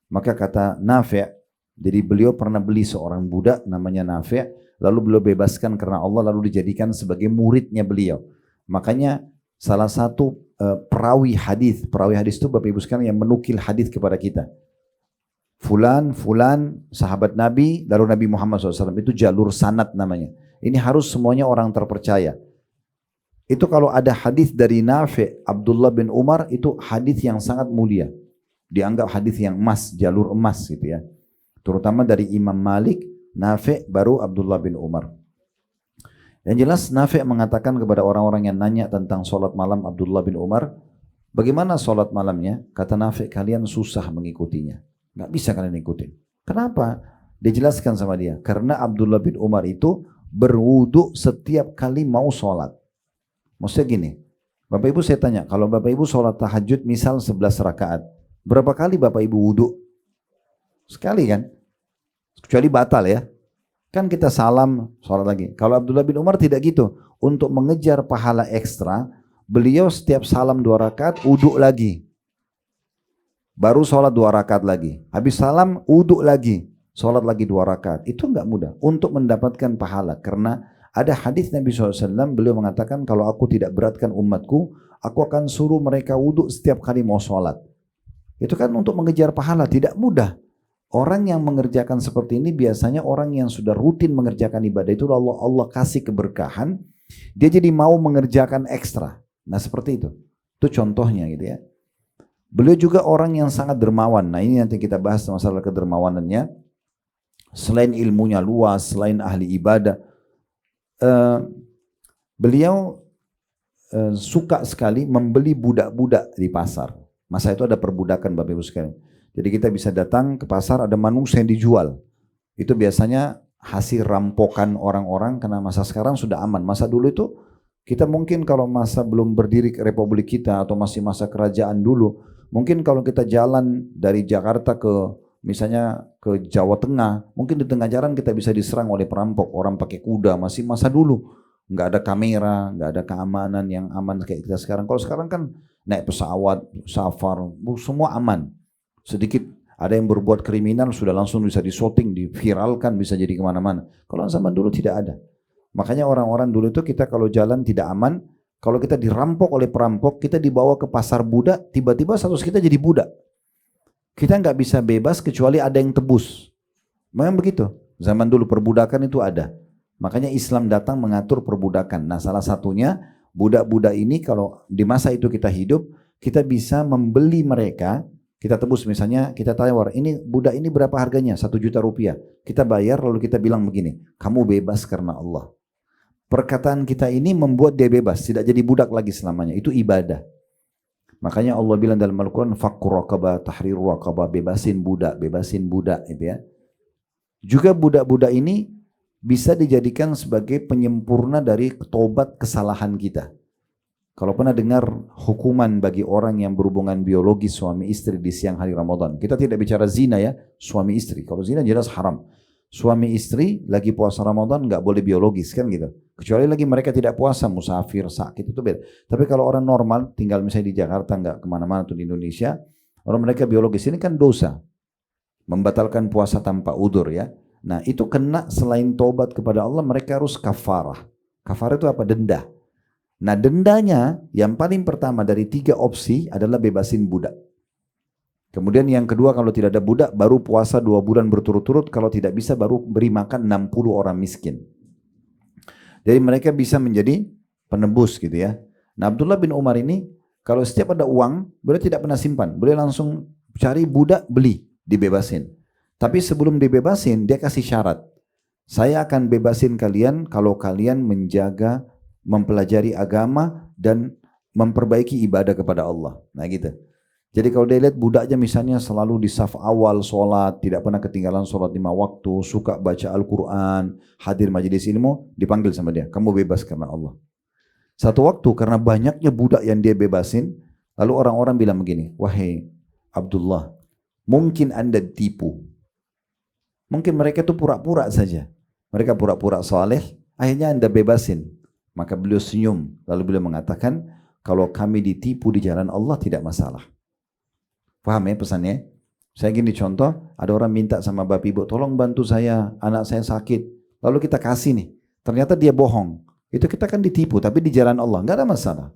Maka kata Nafi', jadi beliau pernah beli seorang budak namanya Nafi', lalu beliau bebaskan karena Allah, lalu dijadikan sebagai muridnya beliau. Makanya salah satu perawi hadis itu Bapak Ibu sekalian yang menukil hadis kepada kita. fulan, fulan, sahabat Nabi, lalu Nabi Muhammad SAW. Itu jalur sanad namanya. Ini harus semuanya orang terpercaya. Itu kalau ada hadis dari Nafi' Abdullah bin Umar, itu hadis yang sangat mulia. Dianggap hadis yang emas, jalur emas gitu ya. Terutama dari Imam Malik, Nafi' baru Abdullah bin Umar. Yang jelas Nafi' mengatakan kepada orang-orang yang nanya tentang sholat malam Abdullah bin Umar, bagaimana sholat malamnya? Kata Nafi', kalian susah mengikutinya. Nggak bisa kalian ikutin. Kenapa? Dia jelaskan sama dia. Karena Abdullah bin Umar itu berwudu setiap kali mau sholat. Maksudnya gini, Bapak Ibu saya tanya, kalau Bapak Ibu sholat tahajud misal 11 rakaat, berapa kali Bapak Ibu wudu? Sekali kan? Kecuali batal ya. Kan kita salam, sholat lagi. Kalau Abdullah bin Umar tidak gitu. Untuk mengejar pahala ekstra, beliau setiap salam 2 rakaat, wudu lagi. Baru sholat 2 rakaat lagi. Habis salam, wudu lagi. Sholat lagi 2 rakaat. Itu enggak mudah untuk mendapatkan pahala. Karena ada hadis Nabi SAW, beliau mengatakan, kalau aku tidak beratkan umatku, aku akan suruh mereka wudu setiap kali mau sholat. Itu kan untuk mengejar pahala, tidak mudah. Orang yang mengerjakan seperti ini biasanya orang yang sudah rutin mengerjakan ibadah itu Allah kasih keberkahan, dia jadi mau mengerjakan ekstra. Nah seperti itu. Itu contohnya gitu ya. Beliau juga orang yang sangat dermawan. Nah ini nanti kita bahas masalah kedermawanannya. Selain ilmunya luas, selain ahli ibadah, beliau suka sekali membeli budak-budak di pasar. Masa itu ada perbudakan Bapak Ibu sekalian. Jadi kita bisa datang ke pasar, ada manusia yang dijual. Itu biasanya hasil rampokan orang-orang, karena masa sekarang sudah aman. Masa dulu itu kita mungkin kalau masa belum berdiri Republik kita atau masih masa kerajaan dulu, mungkin kalau kita jalan dari Jakarta ke misalnya ke Jawa Tengah, mungkin di tengah jalan kita bisa diserang oleh perampok, orang pakai kuda, masih masa dulu. Nggak ada kamera, nggak ada keamanan yang aman kayak kita sekarang. Kalau sekarang kan naik pesawat, safar, semua aman. Sedikit ada yang berbuat kriminal sudah langsung bisa disyuting, diviralkan, bisa jadi kemana-mana. Kalau zaman dulu tidak ada. Makanya orang-orang dulu itu kita kalau jalan tidak aman, kalau kita dirampok oleh perampok, kita dibawa ke pasar budak, tiba-tiba status kita jadi budak. Kita nggak bisa bebas kecuali ada yang tebus. Memang begitu. Zaman dulu perbudakan itu ada. Makanya Islam datang mengatur perbudakan. Nah salah satunya budak-budak ini kalau di masa itu kita hidup, kita bisa membeli mereka. Kita tebus misalnya, kita tawar, ini budak ini berapa harganya? 1 juta rupiah. Kita bayar lalu kita bilang begini, kamu bebas karena Allah. Perkataan kita ini membuat dia bebas, tidak jadi budak lagi selamanya. Itu ibadah. Makanya Allah bilang dalam Al-Quran, fakkur raqabah, tahrir raqabah, bebasin budak gitu ya. Juga budak-budak ini bisa dijadikan sebagai penyempurna dari tobat kesalahan kita. Kalau pernah dengar hukuman bagi orang yang berhubungan biologis suami istri di siang hari Ramadan. Kita tidak bicara zina ya, suami istri. Kalau zina jelas haram. Suami istri lagi puasa Ramadan nggak boleh biologis kan gitu. Kecuali lagi mereka tidak puasa, musafir, sakit itu beda. Tapi kalau orang normal tinggal misalnya di Jakarta nggak kemana-mana tuh di Indonesia, orang mereka biologis ini kan dosa. Membatalkan puasa tanpa udzur ya. Nah itu kena selain tobat kepada Allah mereka harus kafarah. Kafarah itu apa? Denda. Nah dendanya yang paling pertama dari 3 opsi adalah bebasin budak. Kemudian yang kedua kalau tidak ada budak baru puasa 2 bulan berturut-turut. Kalau tidak bisa baru beri makan 60 orang miskin. Jadi mereka bisa menjadi penebus gitu ya. Nah Abdullah bin Umar ini kalau setiap ada uang beliau tidak pernah simpan. Beliau langsung cari budak beli dibebasin. Tapi sebelum dibebasin dia kasih syarat. Saya akan bebasin kalian kalau kalian menjaga mempelajari agama dan memperbaiki ibadah kepada Allah. Nah gitu. Jadi kalau dia lihat budaknya misalnya selalu di saf awal sholat, tidak pernah ketinggalan sholat 5 waktu, suka baca Al-Quran, hadir majelis ilmu, dipanggil sama dia, kamu bebas karena Allah. Satu waktu karena banyaknya budak yang dia bebasin, lalu orang-orang bilang begini, wahai Abdullah, mungkin anda ditipu. Mungkin mereka itu pura-pura saja. Mereka pura-pura saleh, akhirnya anda bebasin. Maka beliau senyum, lalu beliau mengatakan, kalau kami ditipu di jalan Allah tidak masalah. Paham ya pesannya? Saya gini contoh, ada orang minta sama bapak ibu, tolong bantu saya, anak saya sakit. Lalu kita kasih nih, ternyata dia bohong. Itu kita kan ditipu, tapi di jalan Allah, nggak ada masalah.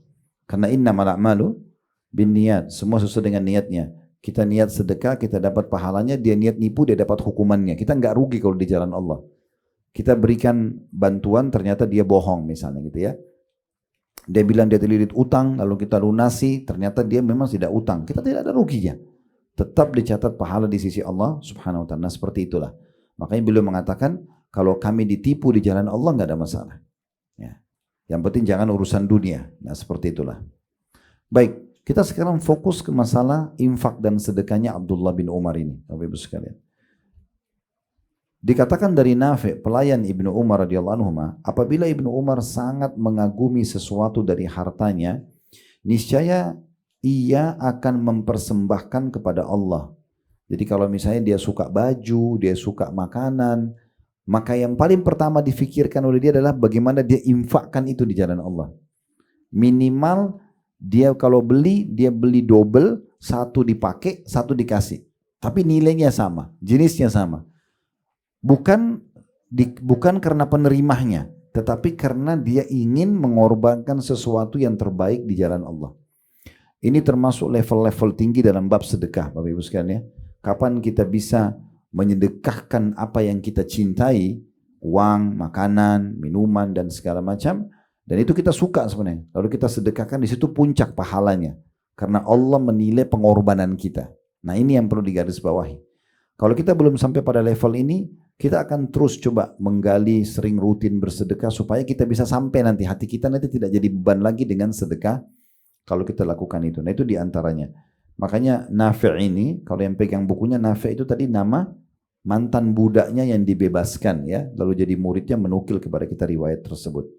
Karena innamal a'malu binniyat, semua sesuai dengan niatnya. Kita niat sedekah, kita dapat pahalanya, dia niat nipu, dia dapat hukumannya. Kita nggak rugi kalau di jalan Allah. Kita berikan bantuan, ternyata dia bohong misalnya gitu ya. Dia bilang dia terlilit utang, lalu kita lunasi, ternyata dia memang tidak utang. Kita tidak ada ruginya. Tetap dicatat pahala di sisi Allah subhanahu wa ta'ala. Nah, seperti itulah. Makanya beliau mengatakan, kalau kami ditipu di jalan Allah nggak ada masalah. Ya. Yang penting jangan urusan dunia. Nah seperti itulah. Baik, kita sekarang fokus ke masalah infak dan sedekahnya Abdullah bin Umar ini, Bapak Ibu sekalian. Dikatakan dari Nafi', pelayan Ibnu Umar radhiyallahu anhu, apabila Ibnu Umar sangat mengagumi sesuatu dari hartanya, niscaya ia akan mempersembahkan kepada Allah. Jadi kalau misalnya dia suka baju, dia suka makanan, maka yang paling pertama difikirkan oleh dia adalah bagaimana dia infakkan itu di jalan Allah. Minimal dia kalau beli, dia beli double, satu dipakai, satu dikasih. Tapi nilainya sama, jenisnya sama. Bukan karena penerimanya, tetapi karena dia ingin mengorbankan sesuatu yang terbaik di jalan Allah. Ini termasuk level-level tinggi dalam bab sedekah, Bapak Ibu sekalian ya. Kapan kita bisa menyedekahkan apa yang kita cintai, uang, makanan, minuman dan segala macam, dan itu kita suka sebenarnya. Lalu kita sedekahkan, di situ puncak pahalanya, karena Allah menilai pengorbanan kita. Nah ini yang perlu digarisbawahi. Kalau kita belum sampai pada level ini, kita akan terus coba menggali, sering rutin bersedekah supaya kita bisa sampai nanti hati kita nanti tidak jadi beban lagi dengan sedekah kalau kita lakukan itu. Nah itu diantaranya. Makanya Nafi' ini, kalau yang pegang bukunya, Nafi' itu tadi nama mantan budaknya yang dibebaskan ya, lalu jadi muridnya menukil kepada kita riwayat tersebut.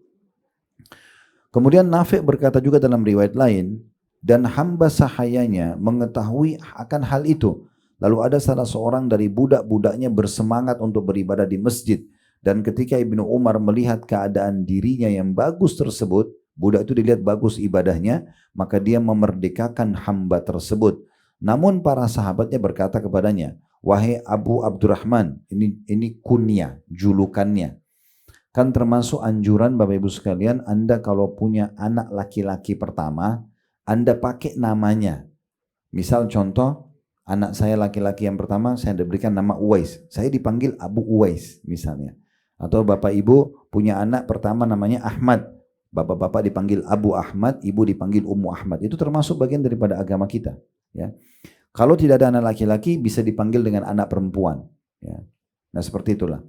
Kemudian Nafi' berkata juga dalam riwayat lain, dan hamba sahayanya mengetahui akan hal itu. Lalu ada salah seorang dari budak-budaknya bersemangat untuk beribadah di masjid. Dan ketika Ibnu Umar melihat keadaan dirinya yang bagus tersebut, budak itu dilihat bagus ibadahnya, maka dia memerdekakan hamba tersebut. Namun para sahabatnya berkata kepadanya, wahai Abu Abdurrahman, ini kunyah, julukannya. Kan termasuk anjuran Bapak Ibu sekalian, Anda kalau punya anak laki-laki pertama, Anda pakai namanya. Misal contoh, anak saya laki-laki yang pertama, saya diberikan nama Uwais. Saya dipanggil Abu Uwais misalnya. Atau Bapak Ibu punya anak pertama namanya Ahmad. Bapak-bapak dipanggil Abu Ahmad, ibu dipanggil Ummu Ahmad. Itu termasuk bagian daripada agama kita. Ya. Kalau tidak ada anak laki-laki, bisa dipanggil dengan anak perempuan. Ya. Nah seperti itulah.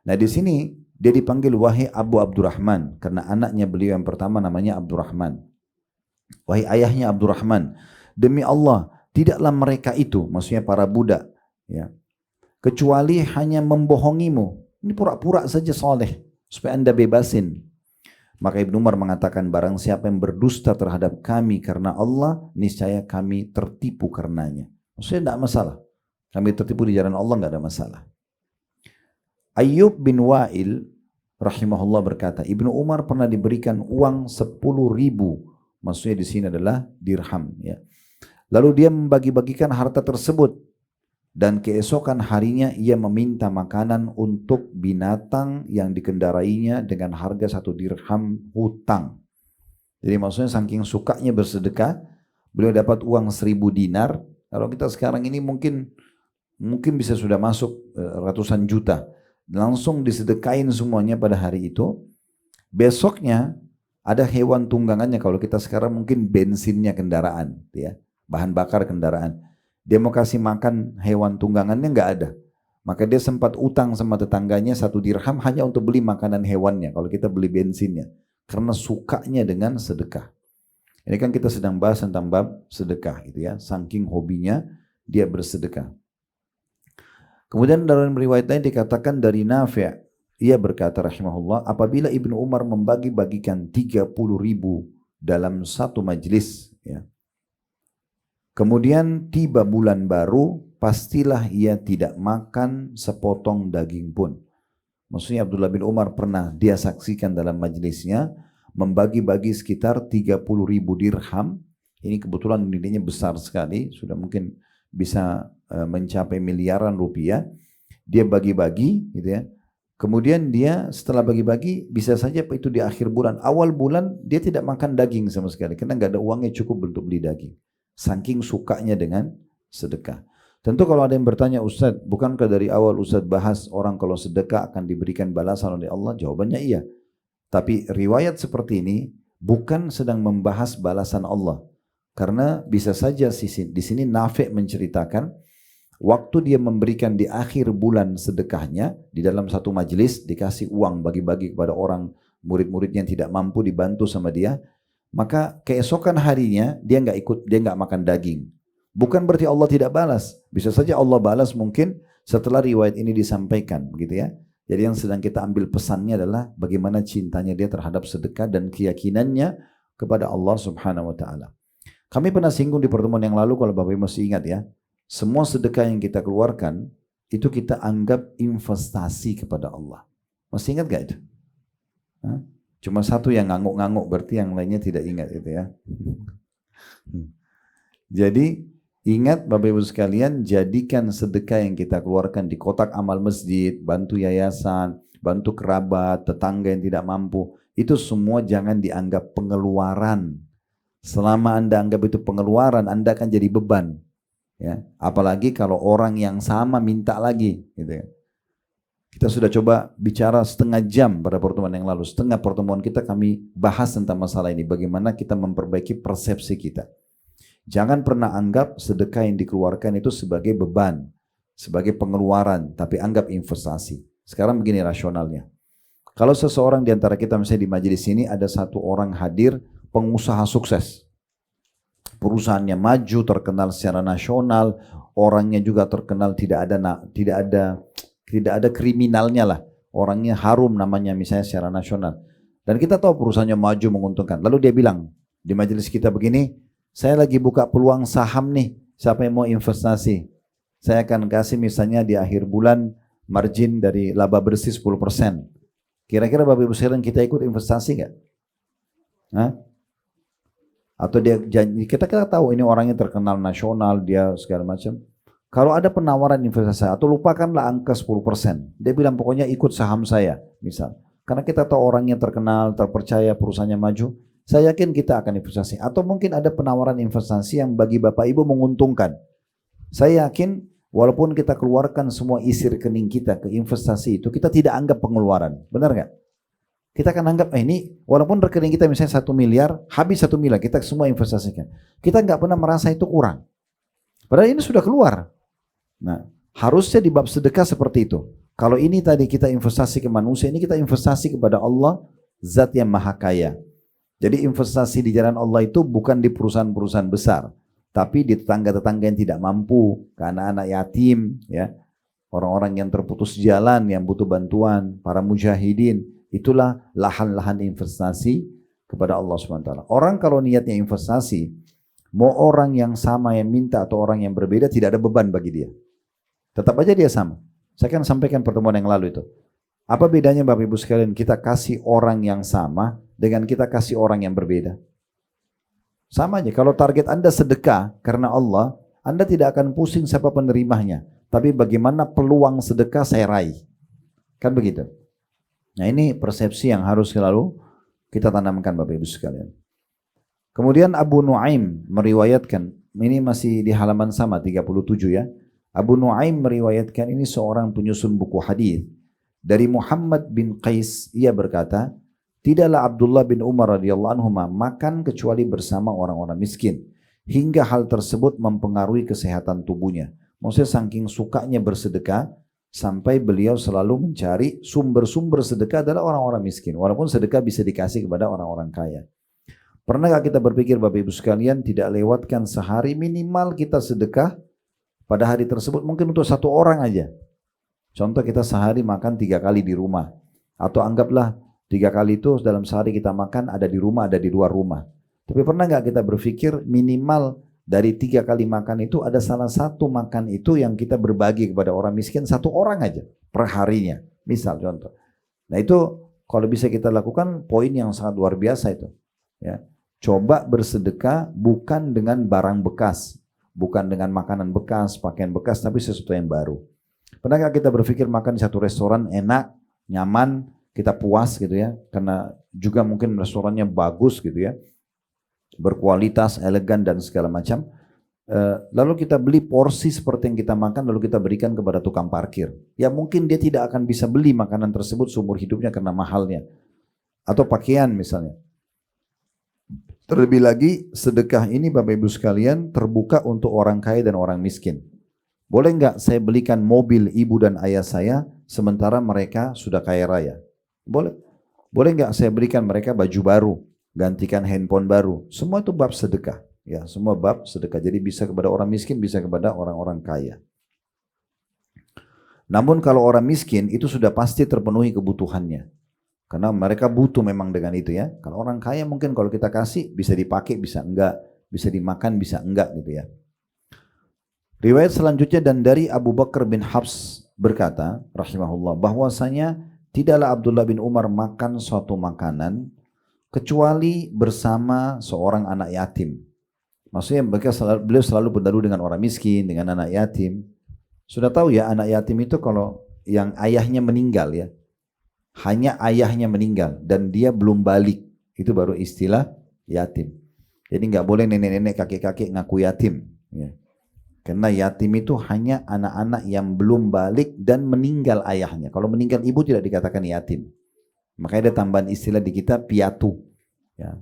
Nah di sini dia dipanggil wahai Abu Abdurrahman, karena anaknya beliau yang pertama namanya Abdurrahman. Wahai ayahnya Abdurrahman, demi Allah, tidaklah mereka itu, maksudnya para budak, ya, kecuali hanya membohongimu. Ini pura-pura saja soleh, supaya Anda bebasin. Maka Ibnu Umar mengatakan, barang siapa yang berdusta terhadap kami karena Allah, niscaya kami tertipu karenanya. Maksudnya tidak masalah. Kami tertipu di jalan Allah, nggak ada masalah. Ayyub bin Wa'il rahimahullah berkata, Ibnu Umar pernah diberikan uang 10.000, maksudnya di sini adalah dirham. Ya. Lalu dia membagi-bagikan harta tersebut. Dan keesokan harinya ia meminta makanan untuk binatang yang dikendarainya dengan harga 1 dirham hutang. Jadi maksudnya saking sukanya bersedekah, beliau dapat uang 1.000 dinar. Kalau kita sekarang ini mungkin bisa sudah masuk ratusan juta. Langsung disedekain semuanya pada hari itu. Besoknya ada hewan tunggangannya, kalau kita sekarang mungkin bensinnya kendaraan, ya, bahan bakar kendaraan. Dia mau kasih makan hewan tunggangannya nggak ada. Maka dia sempat utang sama tetangganya 1 dirham hanya untuk beli makanan hewannya. Kalau kita beli bensinnya. Karena sukanya dengan sedekah. Ini kan kita sedang bahas tentang bab sedekah gitu ya. Saking hobinya dia bersedekah. Kemudian dalam riwayat lain dikatakan dari Nafi'. Ia berkata rahimahullah, apabila Ibnu Umar membagi-bagikan 30.000 dalam satu majlis, ya, kemudian tiba bulan baru, pastilah ia tidak makan sepotong daging pun. Maksudnya Abdullah bin Umar pernah dia saksikan dalam majlisnya membagi-bagi sekitar 30.000 dirham. Ini kebetulan nilainya besar sekali, sudah mungkin bisa mencapai miliaran rupiah. Dia bagi-bagi gitu ya. Kemudian dia setelah bagi-bagi, bisa saja itu di akhir bulan, awal bulan dia tidak makan daging sama sekali karena nggak ada uangnya cukup untuk beli daging. Saking sukanya dengan sedekah. Tentu kalau ada yang bertanya, Ustadz, bukankah dari awal Ustadz bahas orang kalau sedekah akan diberikan balasan oleh Allah? Jawabannya iya. Tapi riwayat seperti ini bukan sedang membahas balasan Allah. Karena bisa saja di sini Nafi' menceritakan waktu dia memberikan di akhir bulan sedekahnya di dalam satu majelis dikasih uang bagi-bagi kepada orang murid-murid yang tidak mampu dibantu sama dia, maka keesokan harinya dia nggak makan daging. Bukan berarti Allah tidak balas. Bisa saja Allah balas mungkin setelah riwayat ini disampaikan, begitu ya. Jadi yang sedang kita ambil pesannya adalah bagaimana cintanya dia terhadap sedekah dan keyakinannya kepada Allah Subhanahu wa taala. Kami pernah singgung di pertemuan yang lalu, kalau Bapak Ibu masih ingat ya, semua sedekah yang kita keluarkan itu kita anggap investasi kepada Allah. Masih ingat gak itu? Hah? Cuma satu yang ngangguk-ngangguk, berarti yang lainnya tidak ingat itu ya. Jadi ingat Bapak Ibu sekalian, jadikan sedekah yang kita keluarkan di kotak amal masjid, bantu yayasan, bantu kerabat, tetangga yang tidak mampu, itu semua jangan dianggap pengeluaran. Selama Anda anggap itu pengeluaran, Anda akan jadi beban. Ya, apalagi kalau orang yang sama minta lagi. Gitu ya. Kita sudah coba bicara setengah jam pada pertemuan yang lalu. Setengah pertemuan kita kami bahas tentang masalah ini. Bagaimana kita memperbaiki persepsi kita. Jangan pernah anggap sedekah yang dikeluarkan itu sebagai beban, sebagai pengeluaran, tapi anggap investasi. Sekarang begini rasionalnya. Kalau seseorang di antara kita misalnya di majelis ini ada satu orang hadir, pengusaha sukses. Perusahaannya maju, terkenal secara nasional, orangnya juga terkenal, tidak ada kriminalnya lah. Orangnya harum namanya misalnya secara nasional. Dan kita tahu perusahaannya maju menguntungkan. Lalu dia bilang di majelis kita begini, saya lagi buka peluang saham nih, siapa yang mau investasi? Saya akan kasih misalnya di akhir bulan margin dari laba bersih 10%. Kira-kira Bapak Ibu sekalian kita ikut investasi nggak? Hah? Atau dia janji, kita tahu ini orangnya terkenal nasional, dia segala macam. Kalau ada penawaran investasi atau lupakanlah angka 10%. Dia bilang pokoknya ikut saham saya, misal. Karena kita tahu orangnya terkenal, terpercaya, perusahaannya maju, saya yakin kita akan investasi. Atau mungkin ada penawaran investasi yang bagi Bapak Ibu menguntungkan. Saya yakin walaupun kita keluarkan semua isi rekening kita ke investasi itu, kita tidak anggap pengeluaran. Benar nggak? Kita akan anggap ini walaupun rekening kita misalnya 1 miliar, habis 1 miliar kita semua investasikan. Kita nggak pernah merasa itu kurang. Padahal ini sudah keluar. Nah, harusnya di bab sedekah seperti itu. Kalau ini tadi kita investasi ke manusia, ini kita investasi kepada Allah, Zat yang Maha Kaya. Jadi investasi di jalan Allah itu bukan di perusahaan-perusahaan besar, tapi di tetangga-tetangga yang tidak mampu, ke anak-anak yatim, ya, orang-orang yang terputus jalan, yang butuh bantuan, para mujahidin. Itulah lahan-lahan investasi kepada Allah SWT. Orang kalau niatnya investasi, mau orang yang sama yang minta atau orang yang berbeda, tidak ada beban bagi dia. Tetap aja dia sama. Saya kan sampaikan pertemuan yang lalu itu. Apa bedanya Bapak Ibu sekalian kita kasih orang yang sama dengan kita kasih orang yang berbeda? Sama aja. Kalau target Anda sedekah karena Allah, Anda tidak akan pusing siapa penerimanya. Tapi bagaimana peluang sedekah saya raih. Kan begitu. Nah ini persepsi yang harus selalu kita tanamkan Bapak Ibu sekalian. Kemudian Abu Nuaim meriwayatkan, ini masih di halaman sama 37 ya. Abu Nuaim meriwayatkan, ini seorang penyusun buku hadis dari Muhammad bin Qais, ia berkata, tidaklah Abdullah bin Umar radhiyallahu anhu makan kecuali bersama orang-orang miskin, hingga hal tersebut mempengaruhi kesehatan tubuhnya. Maksudnya saking sukanya bersedekah, sampai beliau selalu mencari sumber-sumber sedekah adalah orang-orang miskin. Walaupun sedekah bisa dikasih kepada orang-orang kaya. Pernahkah kita berpikir Bapak Ibu sekalian tidak lewatkan sehari minimal kita sedekah pada hari tersebut mungkin untuk satu orang aja. Contoh kita sehari makan 3 kali di rumah. Atau anggaplah 3 kali itu dalam sehari kita makan ada di rumah ada di luar rumah. Tapi pernah nggak kita berpikir minimal dari 3 kali makan itu ada salah satu makan itu yang kita berbagi kepada orang miskin satu orang aja per harinya. Misal contoh. Nah itu kalau bisa kita lakukan poin yang sangat luar biasa itu. Ya. Coba bersedekah bukan dengan barang bekas. Bukan dengan makanan bekas, pakaian bekas, tapi sesuatu yang baru. Pernahkah kita berpikir makan di satu restoran enak, nyaman, kita puas gitu ya. Karena juga mungkin restorannya bagus gitu ya. Berkualitas, elegan dan segala macam. Lalu kita beli porsi seperti yang kita makan lalu kita berikan kepada tukang parkir. Ya mungkin dia tidak akan bisa beli makanan tersebut seumur hidupnya karena mahalnya. Atau pakaian misalnya. Terlebih lagi sedekah ini Bapak Ibu sekalian terbuka untuk orang kaya dan orang miskin. Boleh nggak saya belikan mobil ibu dan ayah saya sementara mereka sudah kaya raya? Boleh. Boleh nggak saya berikan mereka baju baru, gantikan handphone baru? Semua itu bab sedekah. Ya, semua bab sedekah. Jadi bisa kepada orang miskin, bisa kepada orang-orang kaya. Namun kalau orang miskin itu sudah pasti terpenuhi kebutuhannya. Karena mereka butuh memang dengan itu ya. Kalau orang kaya mungkin kalau kita kasih bisa dipakai, bisa enggak. Bisa dimakan, bisa enggak gitu ya. Riwayat selanjutnya dan dari Abu Bakar bin Habs berkata, rahimahullah, bahwasanya tidaklah Abdullah bin Umar makan suatu makanan kecuali bersama seorang anak yatim. Maksudnya beliau selalu bergaul dengan orang miskin, dengan anak yatim. Sudah tahu ya anak yatim itu kalau yang ayahnya meninggal ya. Hanya ayahnya meninggal dan dia belum balik. Itu baru istilah yatim. Jadi nggak boleh nenek-nenek, kakek-kakek ngaku yatim. Ya. Karena yatim itu hanya anak-anak yang belum balik dan meninggal ayahnya. Kalau meninggal ibu tidak dikatakan yatim. Makanya ada tambahan istilah di kita piatu. Ya.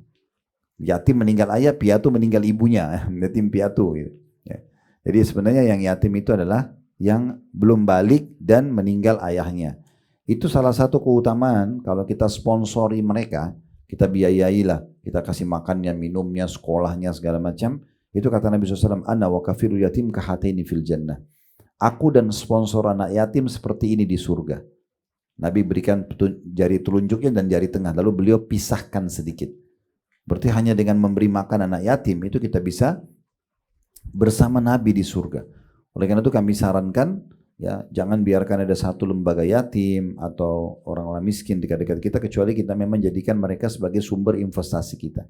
Yatim meninggal ayah, piatu meninggal ibunya, yatim piatu. Gitu. Ya. Jadi sebenarnya yang yatim itu adalah yang belum balik dan meninggal ayahnya. Itu salah satu keutamaan kalau kita sponsori mereka, kita biayailah, kita kasih makannya, minumnya, sekolahnya, segala macam. Itu kata Nabi SAW, Ana wa kafiru yatim kahataini fil jannah. Aku dan sponsor anak yatim seperti ini di surga. Nabi berikan jari telunjuknya dan jari tengah, lalu beliau pisahkan sedikit. Berarti hanya dengan memberi makan anak yatim itu kita bisa bersama Nabi di surga. Oleh karena itu kami sarankan ya jangan biarkan ada satu lembaga yatim atau orang-orang miskin dekat-dekat kita kecuali kita memang jadikan mereka sebagai sumber investasi kita.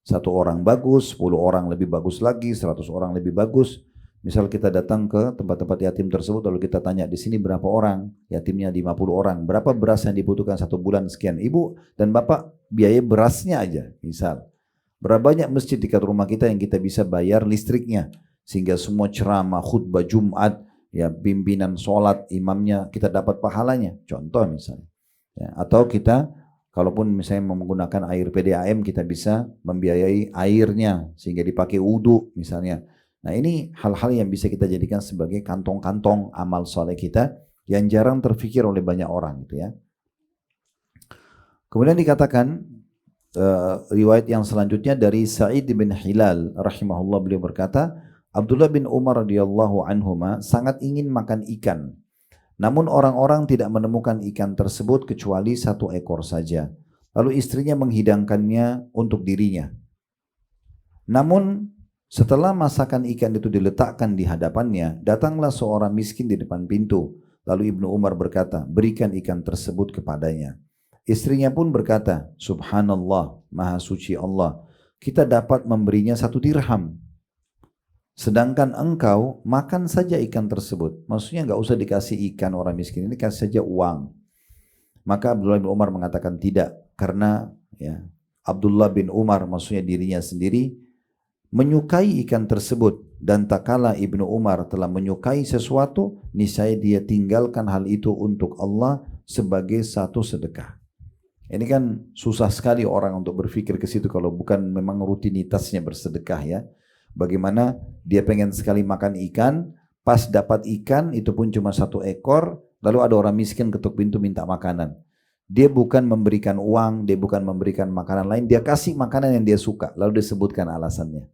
1 orang bagus, 10 orang lebih bagus lagi, 100 orang lebih bagus. Misal kita datang ke tempat-tempat yatim tersebut lalu kita tanya di sini berapa orang? Yatimnya 50 orang. Berapa beras yang dibutuhkan 1 bulan sekian? Ibu dan bapak biaya berasnya aja misal. Berapa banyak masjid dekat rumah kita yang kita bisa bayar listriknya sehingga semua ceramah, khutbah Jumat, ya pimpinan sholat, imamnya kita dapat pahalanya. Contoh misalnya. Ya, atau kita kalaupun misalnya menggunakan air PDAM kita bisa membiayai airnya sehingga dipakai wudu misalnya. Nah ini hal-hal yang bisa kita jadikan sebagai kantong-kantong amal soleh kita yang jarang terfikir oleh banyak orang gitu ya. Kemudian dikatakan riwayat yang selanjutnya dari Sa'id bin Hilal rahimahullah beliau berkata, Abdullah bin Umar radhiyallahu anhuma sangat ingin makan ikan. Namun orang-orang tidak menemukan ikan tersebut kecuali 1 ekor saja. Lalu istrinya menghidangkannya untuk dirinya. Namun setelah masakan ikan itu diletakkan di hadapannya, datanglah seorang miskin di depan pintu. Lalu Ibnu Umar berkata, berikan ikan tersebut kepadanya. Istrinya pun berkata, Subhanallah, Maha Suci Allah, kita dapat memberinya 1 dirham. Sedangkan engkau makan saja ikan tersebut. Maksudnya nggak usah dikasih ikan orang miskin ini, kasih saja uang. Maka Abdullah bin Umar mengatakan tidak, karena ya Abdullah bin Umar maksudnya dirinya sendiri menyukai ikan tersebut dan tak kala Ibnu Umar telah menyukai sesuatu, niscaya dia tinggalkan hal itu untuk Allah sebagai satu sedekah. Ini kan susah sekali orang untuk berpikir ke situ kalau bukan memang rutinitasnya bersedekah ya. Bagaimana dia pengen sekali makan ikan, pas dapat ikan itu pun cuma 1 ekor, lalu ada orang miskin ketuk pintu minta makanan. Dia bukan memberikan uang, dia bukan memberikan makanan lain, dia kasih makanan yang dia suka, lalu disebutkan alasannya.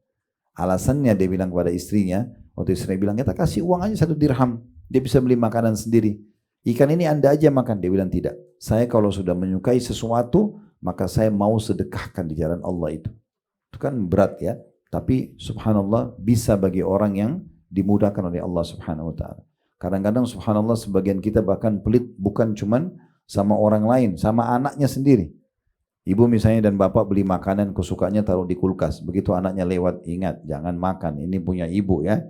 Alasannya dia bilang kepada istrinya, waktu istrinya bilang, kita kasih uang aja 1 dirham, dia bisa beli makanan sendiri. Ikan ini anda aja makan, dia bilang tidak. Saya kalau sudah menyukai sesuatu, maka saya mau sedekahkan di jalan Allah itu. Itu kan berat ya. Tapi subhanallah bisa bagi orang yang dimudahkan oleh Allah subhanahu wa ta'ala. Kadang-kadang subhanallah sebagian kita bahkan pelit bukan cuman sama orang lain, sama anaknya sendiri. Ibu misalnya dan bapak beli makanan kesukaannya taruh di kulkas. Begitu anaknya lewat, ingat jangan makan, ini punya ibu ya.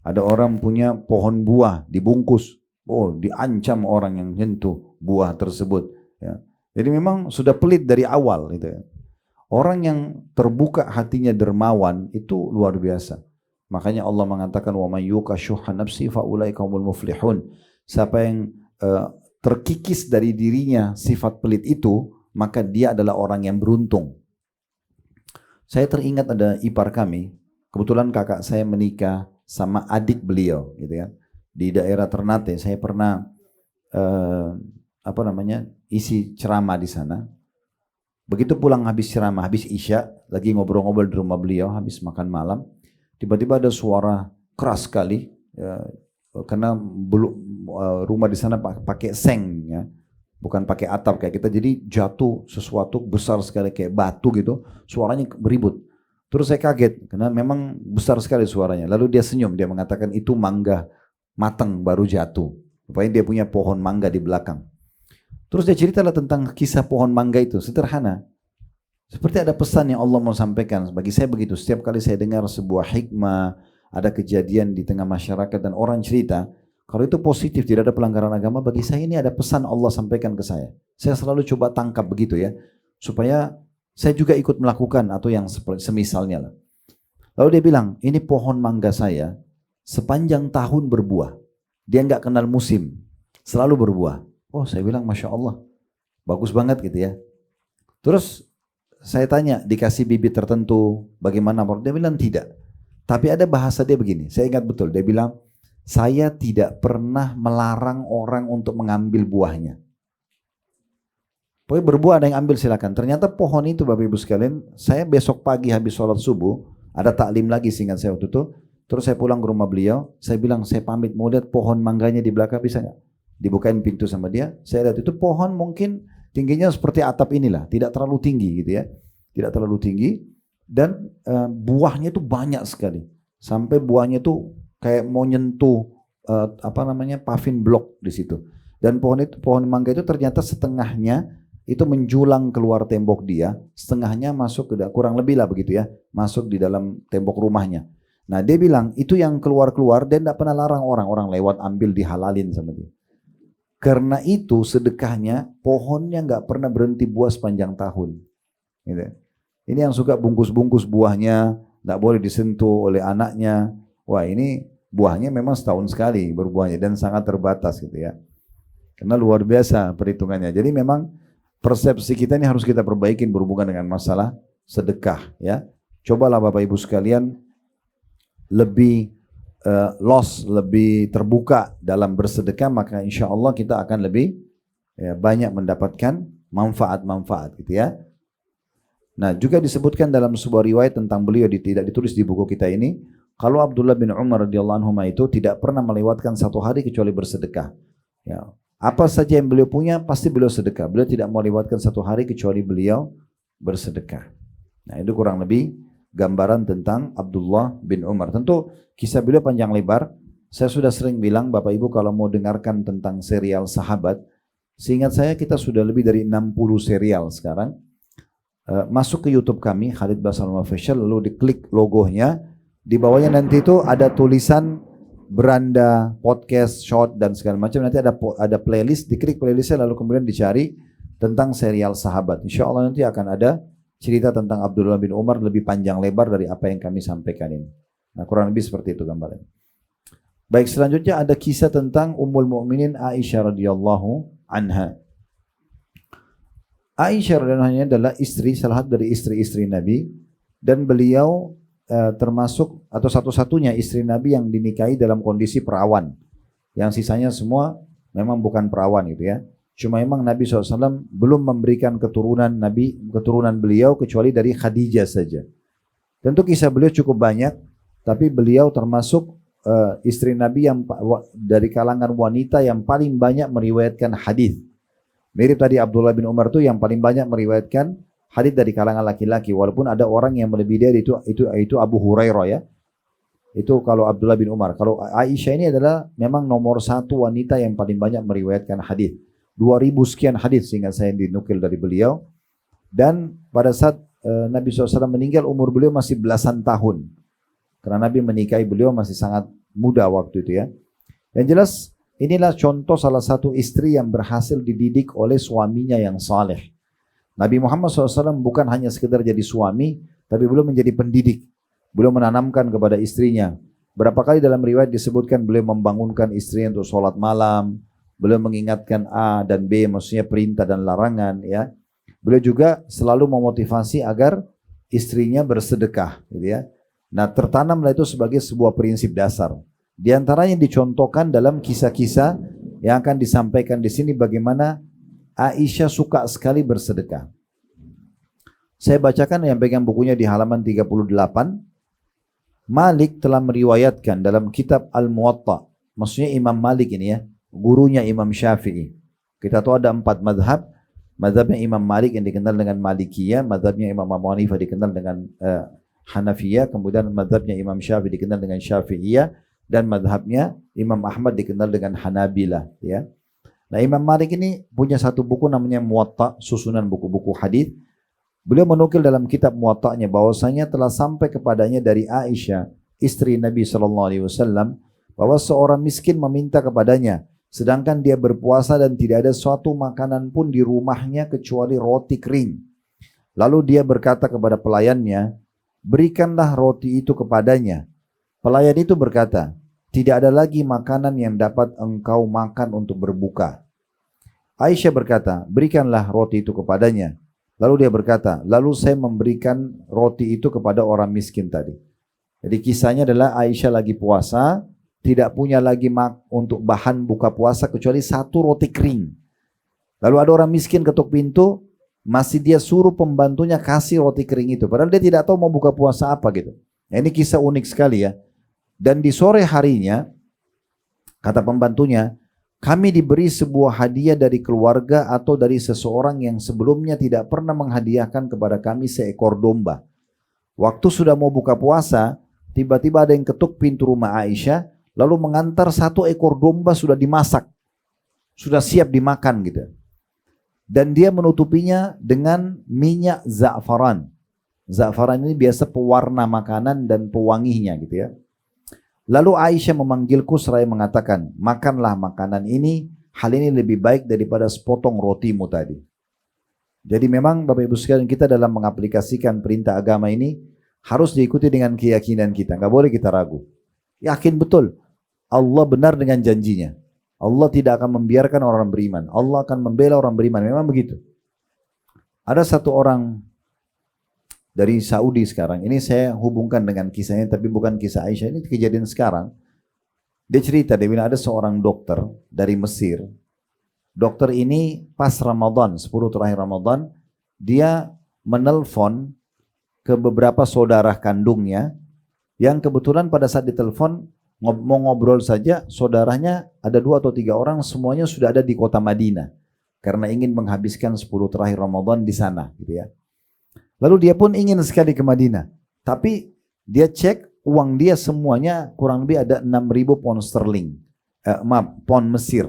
Ada orang punya pohon buah dibungkus. Oh, diancam orang yang nyentuh buah tersebut. Ya. Jadi memang sudah pelit dari awal. Gitu ya. Orang yang terbuka hatinya dermawan itu luar biasa. Makanya Allah mengatakan wa may yuqa syuhha nafsi fa ulaika humul muflihun. Siapa yang terkikis dari dirinya sifat pelit itu, maka dia adalah orang yang beruntung. Saya teringat ada ipar kami, kebetulan kakak saya menikah sama adik beliau, gitu kan. Di daerah Ternate, saya pernah isi ceramah di sana. Begitu pulang habis ceramah, habis Isya, lagi ngobrol-ngobrol di rumah beliau, habis makan malam, tiba-tiba ada suara keras sekali, karena rumah di sana pakai seng, ya, bukan pakai atap kayak kita, jadi jatuh sesuatu besar sekali kayak batu gitu, suaranya beribut. Terus saya kaget, karena memang besar sekali suaranya. Lalu dia senyum, dia mengatakan itu mangga matang baru jatuh. Rupanya dia punya pohon mangga di belakang. Terus dia ceritalah tentang kisah pohon mangga itu, sederhana. Seperti ada pesan yang Allah mau sampaikan. Bagi saya begitu, setiap kali saya dengar sebuah hikmah, ada kejadian di tengah masyarakat dan orang cerita, kalau itu positif, tidak ada pelanggaran agama, bagi saya ini ada pesan Allah sampaikan ke saya. Saya selalu coba tangkap begitu ya, supaya saya juga ikut melakukan atau yang semisalnya lah. Lalu dia bilang, ini pohon mangga saya sepanjang tahun berbuah. Dia nggak kenal musim, selalu berbuah. Oh, saya bilang Masya Allah, bagus banget gitu ya. Terus saya tanya, dikasih bibit tertentu, bagaimana? Dia bilang tidak. Tapi ada bahasa dia begini, saya ingat betul. Dia bilang, saya tidak pernah melarang orang untuk mengambil buahnya. Pokoknya berbuah ada yang ambil silakan. Ternyata pohon itu Bapak Ibu sekalian, saya besok pagi habis sholat subuh, ada taklim lagi seingat saya waktu itu. Terus saya pulang ke rumah beliau, saya bilang saya pamit mau lihat pohon mangganya di belakang, bisa nggak? Dibukain pintu sama dia, saya lihat itu pohon mungkin tingginya seperti atap inilah, tidak terlalu tinggi gitu ya, tidak terlalu tinggi, dan buahnya itu banyak sekali, sampai buahnya itu kayak mau nyentuh paving block di situ. Dan pohon mangga itu ternyata setengahnya itu menjulang keluar tembok dia, setengahnya masuk ke kurang lebih lah begitu ya, masuk di dalam tembok rumahnya. Nah dia bilang itu yang keluar-keluar dan tidak pernah larang orang lewat ambil dihalalin sama dia. Karena itu sedekahnya pohonnya nggak pernah berhenti buah sepanjang tahun. Gitu. Ini yang suka bungkus-bungkus buahnya, nggak boleh disentuh oleh anaknya. Wah ini buahnya memang setahun sekali berbuahnya dan sangat terbatas gitu ya. Karena luar biasa perhitungannya. Jadi memang persepsi kita ini harus kita perbaikin berhubungan dengan masalah sedekah ya. Cobalah Bapak Ibu sekalian lebih lebih terbuka dalam bersedekah, maka insya Allah kita akan lebih banyak mendapatkan manfaat-manfaat gitu ya. Nah juga disebutkan dalam sebuah riwayat tentang beliau, tidak ditulis di buku kita ini, kalau Abdullah bin Umar radhiyallahu anhu itu tidak pernah melewatkan satu hari kecuali bersedekah. Ya, apa saja yang beliau punya pasti beliau sedekah. Beliau tidak mau lewatkan satu hari kecuali beliau bersedekah. Nah itu kurang lebih gambaran tentang Abdullah bin Umar. Tentu kisah beliau panjang lebar. Saya sudah sering bilang Bapak Ibu kalau mau dengarkan tentang serial sahabat, seingat saya kita sudah lebih dari 60 serial sekarang. Masuk ke YouTube kami Khalid Basalamah Official, lalu diklik logonya, di bawahnya nanti itu ada tulisan beranda, podcast, short dan segala macam. Nanti ada playlist, diklik playlistnya lalu kemudian dicari tentang serial sahabat. Insya Allah nanti akan ada cerita tentang Abdullah bin Umar lebih panjang lebar dari apa yang kami sampaikan ini. Nah kurang lebih seperti itu gambarnya. Baik, selanjutnya ada kisah tentang Ummul Mukminin Aisyah radhiyallahu anha. Aisyah radhiyallahu anha adalah istri, salah satu dari istri-istri Nabi, dan beliau termasuk atau satu-satunya istri Nabi yang dinikahi dalam kondisi perawan. Yang sisanya semua memang bukan perawan gitu ya. Cuma memang Nabi SAW belum memberikan keturunan beliau kecuali dari Khadijah saja. Tentu kisah beliau cukup banyak, tapi beliau termasuk istri Nabi yang dari kalangan wanita yang paling banyak meriwayatkan hadis. Mirip tadi Abdullah bin Umar itu yang paling banyak meriwayatkan hadis dari kalangan laki-laki. Walaupun ada orang yang melebihi dia itu Abu Hurairah ya. Itu kalau Abdullah bin Umar. Kalau Aisyah ini adalah memang nomor satu wanita yang paling banyak meriwayatkan hadis. 2000 sekian hadis sehingga saya dinukil dari beliau. Dan pada saat Nabi SAW meninggal umur beliau masih belasan tahun. Karena Nabi menikahi beliau masih sangat muda waktu itu ya. Yang jelas inilah contoh salah satu istri yang berhasil dididik oleh suaminya yang saleh. Nabi Muhammad SAW bukan hanya sekedar jadi suami, tapi beliau menjadi pendidik. beliau menanamkan kepada istrinya. Berapa kali dalam riwayat disebutkan beliau membangunkan istrinya untuk sholat malam, beliau mengingatkan A dan B, maksudnya perintah dan larangan, ya. Beliau juga selalu memotivasi agar istrinya bersedekah, gitu ya. Nah, tertanamlah itu sebagai sebuah prinsip dasar. Di antaranya dicontohkan dalam kisah-kisah yang akan disampaikan di sini bagaimana Aisyah suka sekali bersedekah. Saya bacakan yang pegang bukunya di halaman 38. Malik telah meriwayatkan dalam kitab Al-Muwatta, maksudnya Imam Malik ini ya, gurunya Imam Syafi'i. Kita tahu ada 4 madhab. Madhabnya Imam Malik yang dikenal dengan Malikiyah, madhabnya Imam Abu Hanifah dikenal dengan Hanafiyah, kemudian madhabnya Imam Syafi'i dikenal dengan Syafi'iyah, dan madhabnya Imam Ahmad dikenal dengan Hanabilah, ya. Nah, Imam Malik ini punya satu buku namanya Muwatta, susunan buku-buku hadis. Beliau menukil dalam kitab Muwatta'nya bahwasanya telah sampai kepadanya dari Aisyah, istri Nabi SAW, bahwa seorang miskin meminta kepadanya, sedangkan dia berpuasa dan tidak ada suatu makanan pun di rumahnya kecuali roti kering. Lalu dia berkata kepada pelayannya, berikanlah roti itu kepadanya. Pelayan itu berkata, tidak ada lagi makanan yang dapat engkau makan untuk berbuka. Aisyah berkata, berikanlah roti itu kepadanya. Lalu dia berkata, lalu saya memberikan roti itu kepada orang miskin tadi. Jadi kisahnya adalah Aisyah lagi puasa, tidak punya lagi untuk bahan buka puasa kecuali satu roti kering. Lalu ada orang miskin ketuk pintu, masih dia suruh pembantunya kasih roti kering itu. Padahal dia tidak tahu mau buka puasa apa gitu. Nah, ini kisah unik sekali ya. Dan di sore harinya, kata pembantunya, kami diberi sebuah hadiah dari keluarga atau dari seseorang yang sebelumnya tidak pernah menghadiahkan kepada kami seekor domba. Waktu sudah mau buka puasa, tiba-tiba ada yang ketuk pintu rumah Aisyah, lalu mengantar satu ekor domba sudah dimasak, sudah siap dimakan gitu. Dan dia menutupinya dengan minyak za'faran. Za'faran ini biasa pewarna makanan dan pewanginya gitu ya. Lalu Aisyah memanggilku seraya mengatakan, makanlah makanan ini, hal ini lebih baik daripada sepotong rotimu tadi. Jadi memang Bapak Ibu sekalian, kita dalam mengaplikasikan perintah agama ini harus diikuti dengan keyakinan kita, nggak boleh kita ragu. Yakin betul, Allah benar dengan janjinya. Allah tidak akan membiarkan orang beriman, Allah akan membela orang beriman, memang begitu. Ada satu orang dari Saudi sekarang, ini saya hubungkan dengan kisahnya tapi bukan kisah Aisyah, ini kejadian sekarang. Dia cerita, dia bilang ada seorang dokter dari Mesir. Dokter ini pas Ramadan, 10 terakhir Ramadan, dia menelpon ke beberapa saudara kandungnya yang kebetulan pada saat ditelepon mau ngobrol saja, saudaranya ada 2 atau 3 orang, semuanya sudah ada di kota Madinah karena ingin menghabiskan 10 terakhir Ramadan di sana gitu ya. Lalu dia pun ingin sekali ke Madinah. Tapi dia cek uang dia semuanya kurang lebih ada 6.000 pound sterling. Pound Mesir.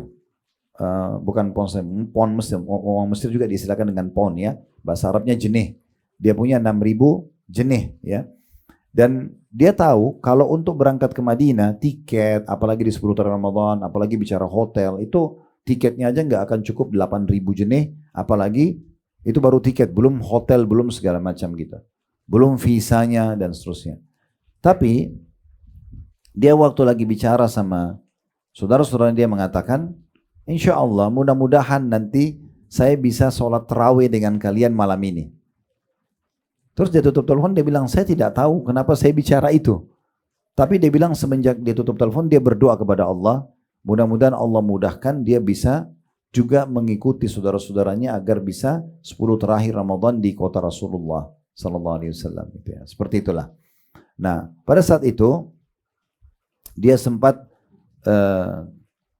Bukan pound sterling, pound Mesir. Uang Mesir juga diistilahkan dengan pound ya. Bahasa Arabnya jenih. Dia punya 6.000 jenih ya. Dan dia tahu kalau untuk berangkat ke Madinah, tiket, apalagi di 10 terakhir Ramadan, apalagi bicara hotel, itu tiketnya aja nggak akan cukup 8.000 jenih, apalagi itu baru tiket, belum hotel, belum segala macam gitu. Belum visanya dan seterusnya. Tapi dia waktu lagi bicara sama saudara-saudara, dia mengatakan, insya Allah mudah-mudahan nanti saya bisa sholat tarawih dengan kalian malam ini. Terus dia tutup telepon, dia bilang, saya tidak tahu kenapa saya bicara itu. Tapi dia bilang semenjak dia tutup telepon, dia berdoa kepada Allah, mudah-mudahan Allah mudahkan dia bisa juga mengikuti saudara-saudaranya agar bisa 10 terakhir Ramadan di kota Rasulullah sallallahu alaihi wasallam gitu ya. Seperti itulah. Nah, pada saat itu dia sempat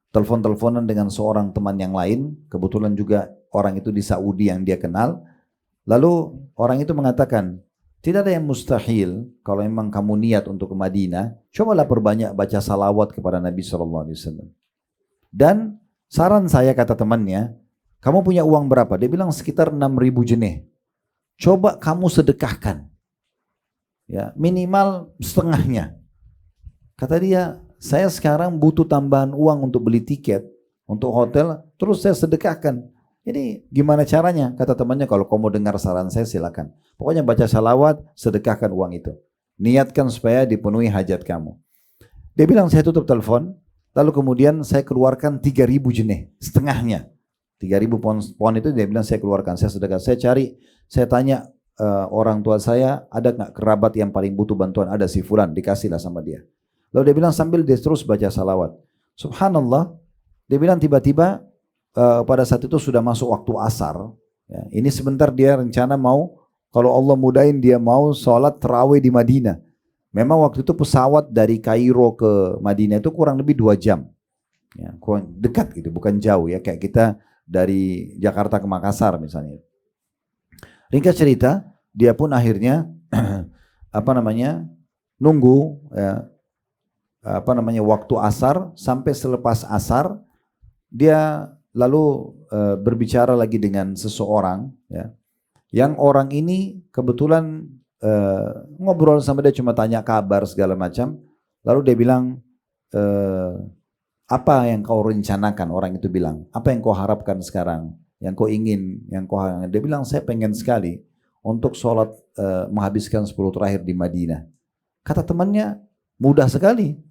telepon-teleponan dengan seorang teman yang lain, kebetulan juga orang itu di Saudi yang dia kenal. Lalu orang itu mengatakan, tidak ada yang mustahil kalau memang kamu niat untuk ke Madinah, cobalah perbanyak baca salawat kepada Nabi sallallahu alaihi wasallam. Dan saran saya, kata temannya, kamu punya uang berapa? Dia bilang sekitar 6.000 jenih. Coba kamu sedekahkan. Ya, minimal setengahnya. Kata dia, saya sekarang butuh tambahan uang untuk beli tiket, untuk hotel, terus saya sedekahkan. Jadi gimana caranya? Kata temannya, kalau kamu dengar saran saya silakan. Pokoknya baca salawat, sedekahkan uang itu. Niatkan supaya dipenuhi hajat kamu. Dia bilang saya tutup telepon, lalu kemudian saya keluarkan 3.000 jenih, setengahnya. 3.000 pohon itu dia bilang saya keluarkan, saya sedekah. Saya cari, saya tanya orang tua saya, ada nggak kerabat yang paling butuh bantuan? Ada si fulan, dikasihlah sama dia. Lalu dia bilang sambil dia terus baca salawat. Subhanallah, dia bilang tiba-tiba pada saat itu sudah masuk waktu asar. Ya, ini sebentar dia rencana mau, kalau Allah mudahin dia mau sholat tarawih di Madinah. Memang waktu itu pesawat dari Kairo ke Madinah itu kurang lebih 2 jam. Ya, kurang dekat gitu, bukan jauh ya. Kayak kita dari Jakarta ke Makassar misalnya. Ringkas cerita, dia pun akhirnya nunggu ya, waktu asar, sampai selepas asar dia lalu berbicara lagi dengan seseorang ya. Yang orang ini kebetulan ngobrol sama dia, cuma tanya kabar segala macam. Lalu dia bilang, apa yang kau rencanakan? Orang itu bilang, apa yang kau harapkan sekarang? Yang kau ingin, dia bilang, saya pengen sekali untuk sholat menghabiskan 10 terakhir di Madinah. Kata temannya, mudah sekali.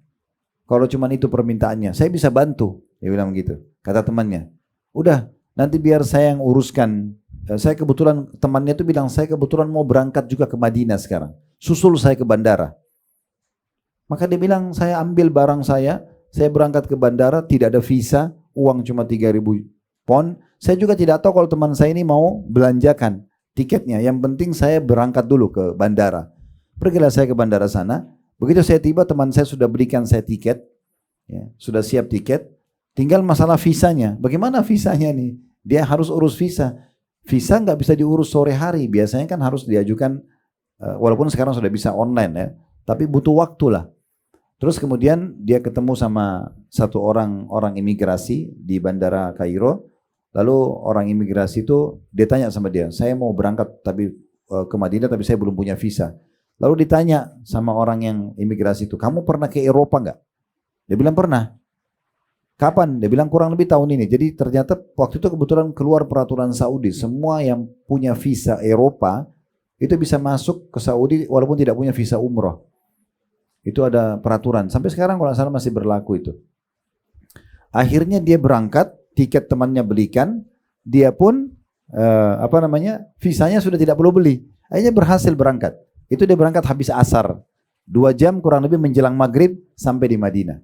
Kalau cuma itu permintaannya, saya bisa bantu. Dia bilang begitu. Kata temannya, udah nanti biar saya yang uruskan. Saya kebetulan, temannya itu bilang, saya kebetulan mau berangkat juga ke Madinah sekarang. Susul saya ke bandara. Maka dia bilang, saya ambil barang saya berangkat ke bandara, tidak ada visa, uang cuma 3.000 pon. Saya juga tidak tahu kalau teman saya ini mau belanjakan tiketnya. Yang penting saya berangkat dulu ke bandara. Pergilah saya ke bandara sana. Begitu saya tiba, teman saya sudah belikan saya tiket. Ya, sudah siap tiket. Tinggal masalah visanya. Bagaimana visanya nih? Dia harus urus visa. Visa nggak bisa diurus sore hari. Biasanya kan harus diajukan, walaupun sekarang sudah bisa online ya. Tapi butuh waktu lah. Terus kemudian dia ketemu sama satu orang imigrasi di bandara Kairo. Lalu orang imigrasi itu dia tanya sama dia, saya mau berangkat tapi ke Madinah tapi saya belum punya visa. Lalu ditanya sama orang yang imigrasi itu, kamu pernah ke Eropa nggak? Dia bilang pernah. Kapan? Dia bilang kurang lebih tahun ini. Jadi ternyata waktu itu kebetulan keluar peraturan Saudi, semua yang punya visa Eropa itu bisa masuk ke Saudi walaupun tidak punya visa umroh. Itu ada peraturan. Sampai sekarang kalau salah masih berlaku itu. Akhirnya dia berangkat, tiket temannya belikan, dia pun visanya sudah tidak perlu beli. Akhirnya berhasil berangkat. Itu dia berangkat habis asar. 2 jam kurang lebih menjelang maghrib sampai di Madinah.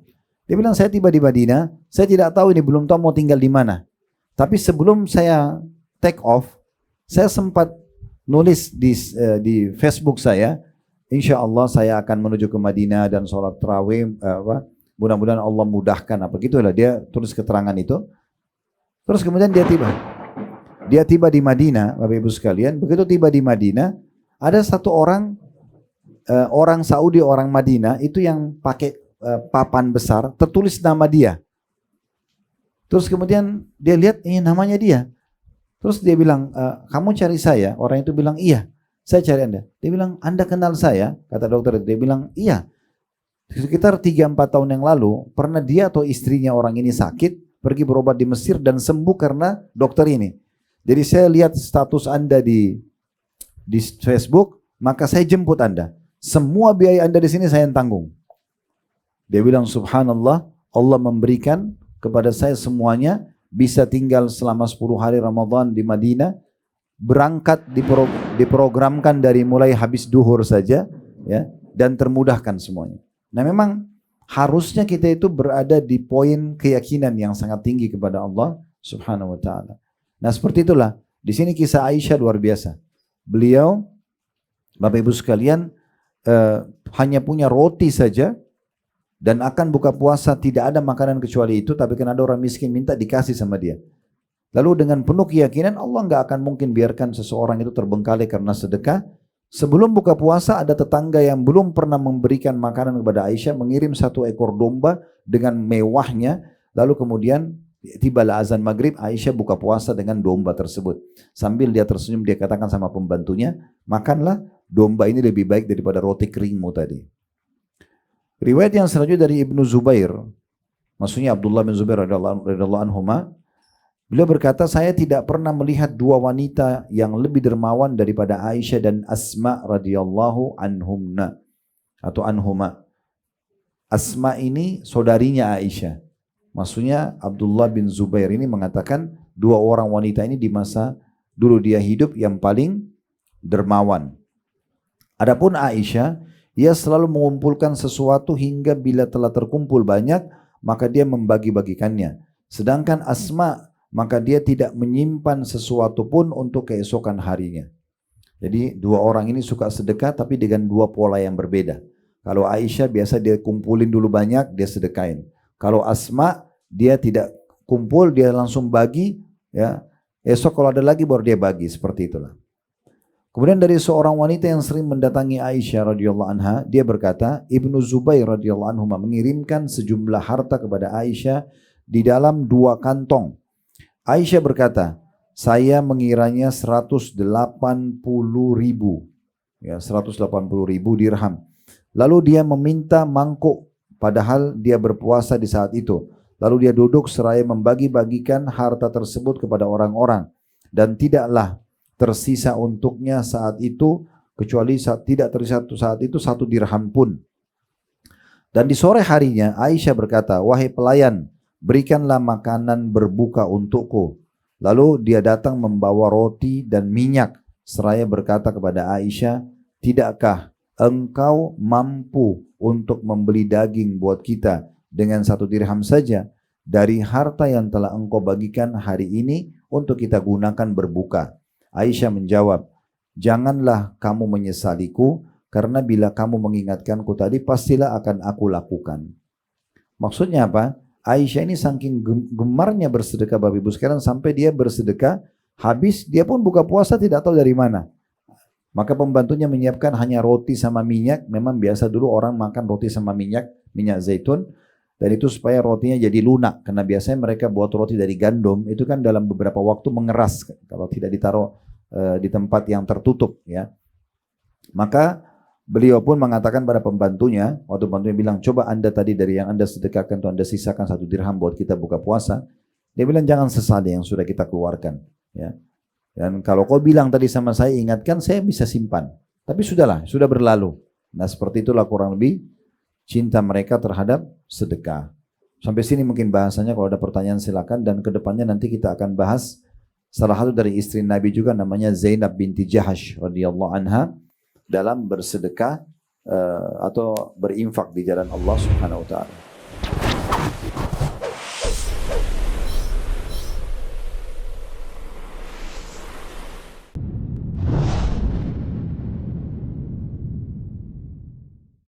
Dia bilang saya tiba di Madinah, saya tidak tahu ini, belum tahu mau tinggal di mana. Tapi sebelum saya take off, saya sempat nulis di Facebook saya, insya Allah saya akan menuju ke Madinah dan sholat tarawih, mudah-mudahan Allah mudahkan apa gitulah, dia tulis keterangan itu. Terus kemudian dia tiba di Madinah, Bapak Ibu sekalian. Begitu tiba di Madinah, ada satu orang Saudi, orang Madinah itu yang pakai papan besar, tertulis nama dia. Terus kemudian dia lihat ini namanya dia. Terus dia bilang, kamu cari saya? Orang itu bilang, iya, saya cari Anda. Dia bilang, Anda kenal saya? Kata dokter, dia bilang, iya. Sekitar 3-4 tahun yang lalu, pernah dia atau istrinya orang ini sakit, pergi berobat di Mesir dan sembuh karena dokter ini. Jadi saya lihat status Anda di Facebook, maka saya jemput Anda. Semua biaya Anda di sini saya yang tanggung. Dia bilang, subhanallah, Allah memberikan kepada saya semuanya, bisa tinggal selama 10 hari Ramadan di Madinah, berangkat diprogramkan dari mulai habis duhur saja, ya, dan termudahkan semuanya. Nah memang harusnya kita itu berada di poin keyakinan yang sangat tinggi kepada Allah subhanahu wa ta'ala. Nah seperti itulah, di sini kisah Aisyah luar biasa. Beliau, Bapak Ibu sekalian, hanya punya roti saja, dan akan buka puasa tidak ada makanan kecuali itu, tapi kan ada orang miskin minta dikasih sama dia. Lalu dengan penuh keyakinan Allah nggak akan mungkin biarkan seseorang itu terbengkalai karena sedekah. Sebelum buka puasa ada tetangga yang belum pernah memberikan makanan kepada Aisyah, mengirim 1 ekor domba dengan mewahnya. Lalu kemudian tibalah azan maghrib, Aisyah buka puasa dengan domba tersebut. Sambil dia tersenyum, dia katakan sama pembantunya, makanlah, domba ini lebih baik daripada roti keringmu tadi. Riwayat yang selanjutnya dari Ibnu Zubair, maksudnya Abdullah bin Zubair radhiyallahu anhuma, beliau berkata, saya tidak pernah melihat 2 wanita yang lebih dermawan daripada Aisyah dan Asma radhiyallahu anhumna. atau anhuma. Asma ini saudarinya Aisyah. Maksudnya Abdullah bin Zubair ini mengatakan dua orang wanita ini di masa dulu dia hidup yang paling dermawan. Adapun Aisyah, ia selalu mengumpulkan sesuatu hingga bila telah terkumpul banyak, maka dia membagi-bagikannya. Sedangkan Asma, maka dia tidak menyimpan sesuatu pun untuk keesokan harinya. Jadi dua orang ini suka sedekah tapi dengan dua pola yang berbeda. Kalau Aisyah biasa dia kumpulin dulu banyak, dia sedekahin. Kalau Asma, dia tidak kumpul, dia langsung bagi, ya. Esok kalau ada lagi baru dia bagi, seperti itulah. Kemudian dari seorang wanita yang sering mendatangi Aisyah radhiyallahu anha, dia berkata, Ibnu Zubair radhiyallahu anhu mengirimkan sejumlah harta kepada Aisyah di dalam 2 kantong. Aisyah berkata, saya mengiranya 180.000, ya 180.000 dirham. Lalu dia meminta mangkuk, padahal dia berpuasa di saat itu. Lalu dia duduk seraya membagi-bagikan harta tersebut kepada orang-orang. Dan tidaklah tersisa untuknya saat itu, kecuali tidak tersisa saat itu 1 dirham pun. Dan di sore harinya Aisyah berkata, wahai pelayan, berikanlah makanan berbuka untukku. Lalu dia datang membawa roti dan minyak, seraya berkata kepada Aisyah, tidakkah engkau mampu untuk membeli daging buat kita dengan 1 dirham saja dari harta yang telah engkau bagikan hari ini untuk kita gunakan berbuka? Aisyah menjawab, janganlah kamu menyesaliku, karena bila kamu mengingatkanku tadi pastilah akan aku lakukan. Maksudnya apa? Aisyah ini saking gemarnya bersedekah Bapak Ibu sekalian sampai dia bersedekah habis dia pun buka puasa tidak tahu dari mana. Maka pembantunya menyiapkan hanya roti sama minyak. Memang biasa dulu orang makan roti sama minyak zaitun. Dan itu supaya rotinya jadi lunak. Karena biasanya mereka buat roti dari gandum. Itu kan dalam beberapa waktu mengeras. Kalau tidak ditaruh di tempat yang tertutup. Ya. Maka beliau pun mengatakan pada pembantunya. Waktu pembantunya bilang, coba anda tadi dari yang anda sedekahkan. Anda sisakan 1 dirham buat kita buka puasa. Dia bilang jangan sesali yang sudah kita keluarkan. Ya. Dan kalau kau bilang tadi sama saya, ingatkan, saya bisa simpan. Tapi sudahlah, sudah berlalu. Nah seperti itulah kurang lebih cinta mereka terhadap sedekah. Sampai sini mungkin bahasanya, kalau ada pertanyaan silakan. Dan kedepannya nanti kita akan bahas salah satu dari istri Nabi juga namanya Zainab binti Jahash radhiyallahu anha dalam bersedekah atau berinfak di jalan Allah Subhanahu wa taala.